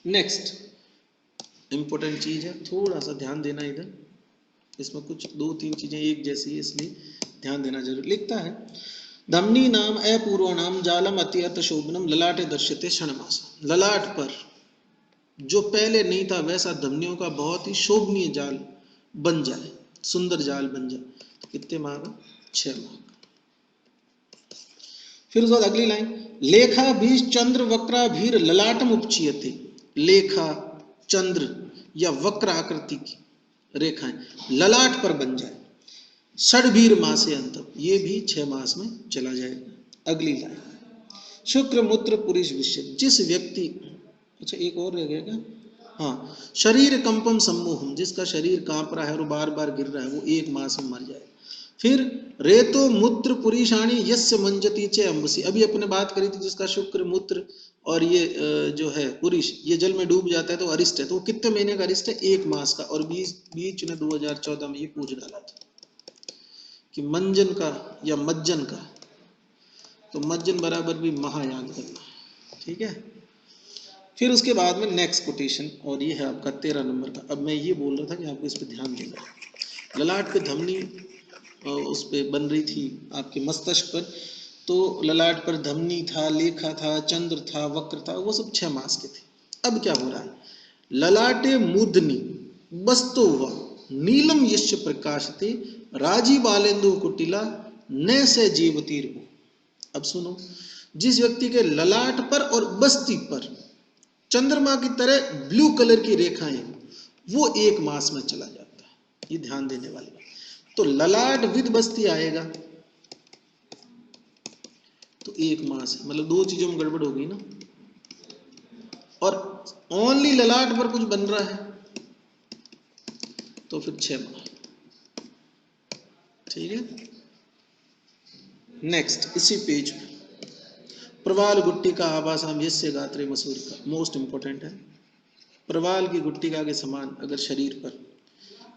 नेक्स्ट इंपॉर्टेंट चीज है, थोड़ा सा ध्यान देना इधर, इसमें कुछ 2-3 चीजें एक जैसी है इसलिए ध्यान देना जरूर। लिखता है धमनी नाम अपूर्व नाम जालम अत्यर्थ शोभनम ललाटे दर्शते क्षणमास। ललाट पर जो पहले नहीं था वैसा धमनियों का बहुत ही शोभनीय जाल बन जाए, सुंदर जाल बन जाए। तो कितने माह का, 6 माह का। फिर उसके बाद अगली लाइन, लेखा भी चंद्र वक्राभीर ललाटम उपचीयते। लेखा चंद्र या वक्र आकृति की रेखाएं ललाट पर बन जाए, षड्वीर मासे अंत, ये भी 6 मास में चला जाएगा। अगली लाइन, शुक्र मूत्र पुरुष विषय, जिस व्यक्ति, अच्छा एक और रह गया क्या, हाँ, शरीर कंपम सम्मोहम, जिसका शरीर कांप रहा है और बार बार गिर रहा है वो 1 मास में मर जाएगा। फिर रेतो मूत्र पुरीषाणी यस्य मंजती चे अम्बसी, अभी अपने बात करी थी जिसका शुक्र मूत्र और ये जो है पुरुष ये जल में डूब जाता है तो अरिष्ट है। तो वो कितने महीने का अरिष्ट है, 1 मास का। और बीच ने 2014 में ये पूछ डाला था कि मंजन का या मज्जन का, तो मज्जन बराबर भी महा याद करना, ठीक है। फिर उसके बाद में नेक्स्ट कोटेशन, और ये है आपका 13 नंबर का। अब मैं ये बोल रहा था कि आपको इस पर ध्यान देना, ललाट पे धमनी उस पर बन रही थी आपके मस्तिष्क पर, तो ललाट पर धमनी था, लेखा था, चंद्र था, वक्र था, वो सब 6 मास के थे। अब क्या हो रहा है, ललाटे मूर्धनि बस्तो व नीलम यश्च प्रकाशते राजी बालेंदु कुटिला न से जीवतीर। अब सुनो, जिस व्यक्ति के ललाट पर और बस्ती पर चंद्रमा की तरह ब्लू कलर की रेखाएं वो 1 मास में चला जाता है, ये ध्यान देने वाली बात। तो ललाट विद बस्ती आएगा तो 1 मास है, मतलब 2 चीजों में गड़बड़ होगी ना। और ओनली ललाट पर कुछ बन रहा है तो फिर 6 माह, ठीक है। नेक्स्ट इसी पेज पे, प्रवाल गुट्टी का आभासाम यस्य गात्रे मसूरी का, मोस्ट इंपॉर्टेंट है। प्रवाल की गुट्टिका के समान अगर शरीर पर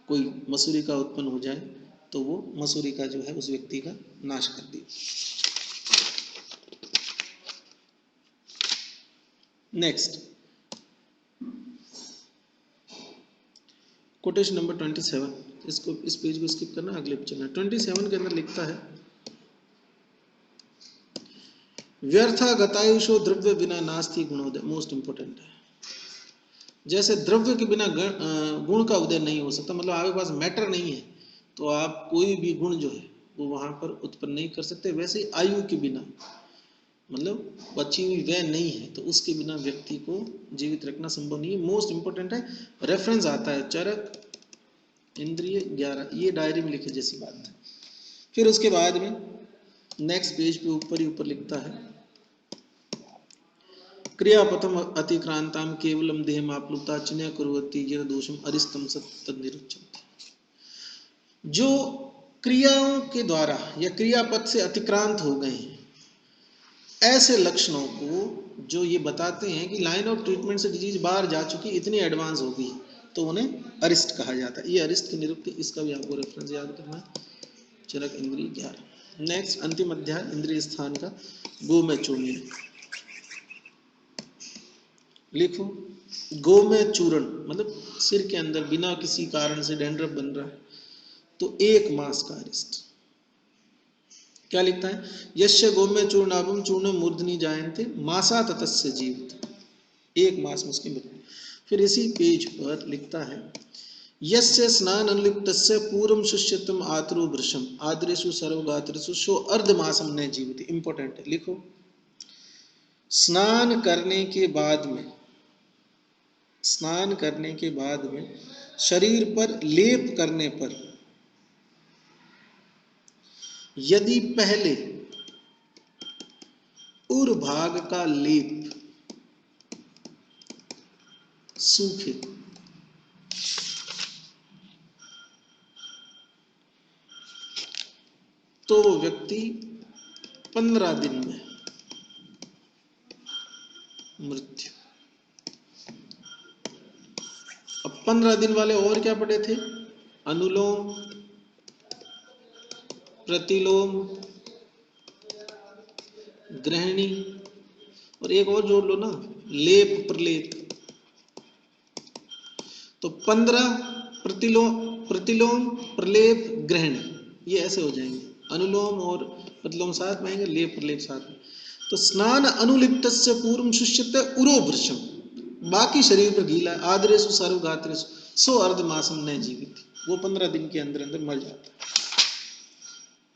कोई मसूरी का उत्पन्न हो जाए तो वो मसूरी का जो है उस व्यक्ति का नाश कर दी। नेक्स्ट कोटेशन नंबर 27, इसको इस पेज को स्किप करना, अगले पे चलना। 27 के अंदर लिखता है व्यर्था गतायुषो द्रव्य बिना नास्ति गुणोदय, मोस्ट इंपोर्टेंट है। जैसे द्रव्य के बिना गुण का उदय नहीं हो सकता, मतलब आपके पास मैटर नहीं है तो आप कोई भी गुण जो है वो वहां पर उत्पन्न नहीं कर सकते, वैसे आयु के बिना, मतलब बची हुई वह नहीं है तो उसके बिना व्यक्ति को जीवित रखना संभव नहीं है। मोस्ट इंपोर्टेंट है, रेफरेंस आता है चरक इंद्रिय 11, ये डायरी में लिखे जैसी बात है। फिर उसके बाद में नेक्स्ट पेज पे ऊपर ही ऊपर लिखता है क्रियापथम अतिक्रांताम केवलम देहम आप्लुता चिन्ह कुर्वती यह दोषम अरिस्तम सत्तनिरुच्यते। जो क्रियाओं के द्वारा या क्रियापथ से अतिक्रांत हो गए हैं, ऐसे लक्षणों को जो ये बताते हैं कि लाइन ऑफ ट्रीटमेंट से डिजीज बाहर जा चुकी, इतनी एडवांस हो गई, तो उन्हें अरिष्ट कहा जाता है। ये अरिष्ट की निरुक्ति, इसका भी आपको रेफरेंस याद करना है, चरक इंद्रिय 11। नेक्स्ट अंतिम अध्याय इंद्रिय स्थान का, गो में चूर्ण लिखो। गो में चूर्ण मतलब सिर के अंदर बिना किसी कारण से डैंड्रफ बन रहा है तो 1 मास का अरिष्ट। क्या लिखता है, यस्य गोम्य चूर्णाभम चूर्ण मूर्धनि जायन्ते मासा ततस्य जीवित, 1 मास में उसकी मृत्यु। फिर इसी पेज पर लिखता है, यस्य स्नान अनुलिप्तस्य पूर्वं शुष्यतम आतरो भृशम आद्रेषु सर्वगात्रेषु सो अर्धमासम न जीवित। इंपॉर्टेंट है, लिखो, स्नान करने के बाद में, स्नान करने के बाद में शरीर पर लेप करने पर यदि पहले उर्भाग का लेप सूखे तो वो व्यक्ति 15 दिन में मृत्यु। अब 15 दिन वाले और क्या पढ़े थे, अनुलोम प्रतिलोम ग्रहणी, और एक और जोड़ लो ना, लेप प्रलेप। तो 15 प्रतिलोम प्रलेप ग्रहणी, ये ऐसे हो जाएंगे, अनुलोम और प्रतिलोम साथ में आएंगे, लेप प्रलेप साथ में। तो स्नान अनुलिप्तस्य पूर्वं शुष्यते उरोभृशम, बाकी शरीर पर गीला, आद्रेषु सर्वगात्रेषु सो अर्धमासम न जीवित, वो 15 दिन के अंदर अंदर मर जाता है।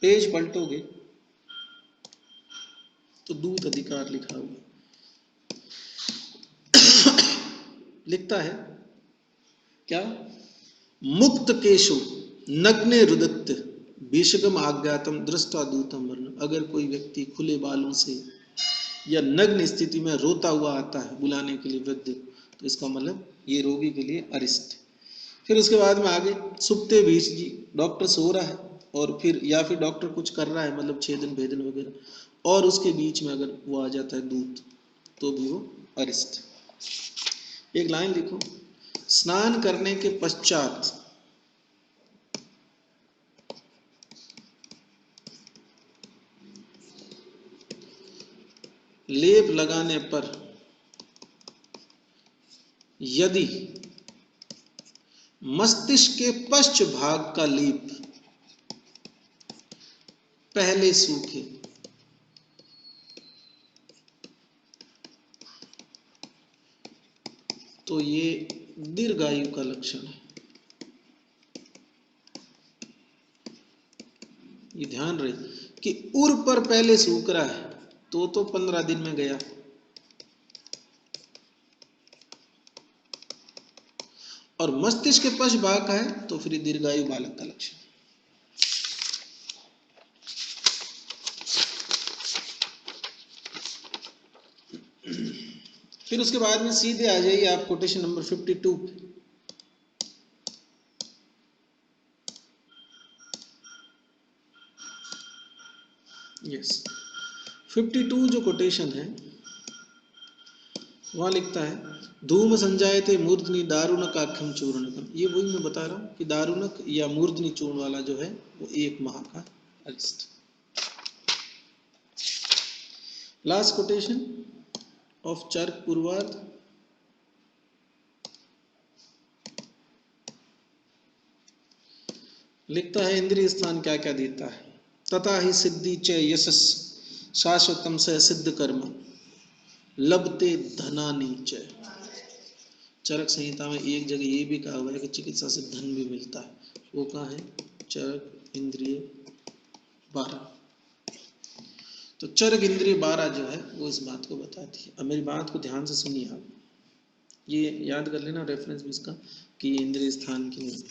पेज पलटोगे तो दूत अधिकार लिखा हुआ लिखता है क्या, मुक्त केशो नग्ने रुदत्त भीषगम आज्ञातम दृष्टा दूतम वर्ण। अगर कोई व्यक्ति खुले बालों से या नग्न स्थिति में रोता हुआ आता है बुलाने के लिए वृद्ध, तो इसका मतलब ये रोगी के लिए अरिष्ट। फिर उसके बाद में आगे सुप्ते बीच जी, डॉक्टर सो रहा है और फिर या फिर डॉक्टर कुछ कर रहा है, मतलब छेदन भेदन वगैरह, और उसके बीच में अगर वो आ जाता है दूत, तो भी वो अरिष्ट। एक लाइन लिखो, स्नान करने के पश्चात लेप लगाने पर यदि मस्तिष्क के पश्च भाग का लेप पहले सूखे तो ये दीर्घायु का लक्षण है। ये ध्यान रहे कि उर पर पहले सूख रहा है तो 15 दिन में गया, और मस्तिष्क के पश्च भाग का है तो फिर दीर्घायु बालक का लक्षण। फिर उसके बाद में सीधे आ जाइए आप कोटेशन नंबर 52 पे। यस, 52 जो कोटेशन है वहां लिखता है, धूम संजायते मूर्धनि दारुणक आख्यम चूर्णकम। ये वही मैं बता रहा हूं कि दारुणक या मूर्धनि चूर्ण वाला जो है वो 1 माह का अरिष्ट। लास्ट कोटेशन ऑफ चर्क पूर्वार्ध, लिखता है, इंद्रिय स्थान क्या क्या देता है, तथा ही सिद्धि च यशस शाश्वतम से सिद्ध कर्म लभते धनानि च। चरक संहिता में एक जगह ये भी कहा हुआ है कि चिकित्सा से धन भी मिलता है, वो कहाँ है, चरक इंद्रिय 12। तो चरक इंद्रिय 12 जो है वो इस बात को बताती है। अब मेरी बात को ध्यान से सुनिए आप, ये याद कर लेना रेफरेंस भी इसका कि ये इंद्रिय स्थान की नहीं।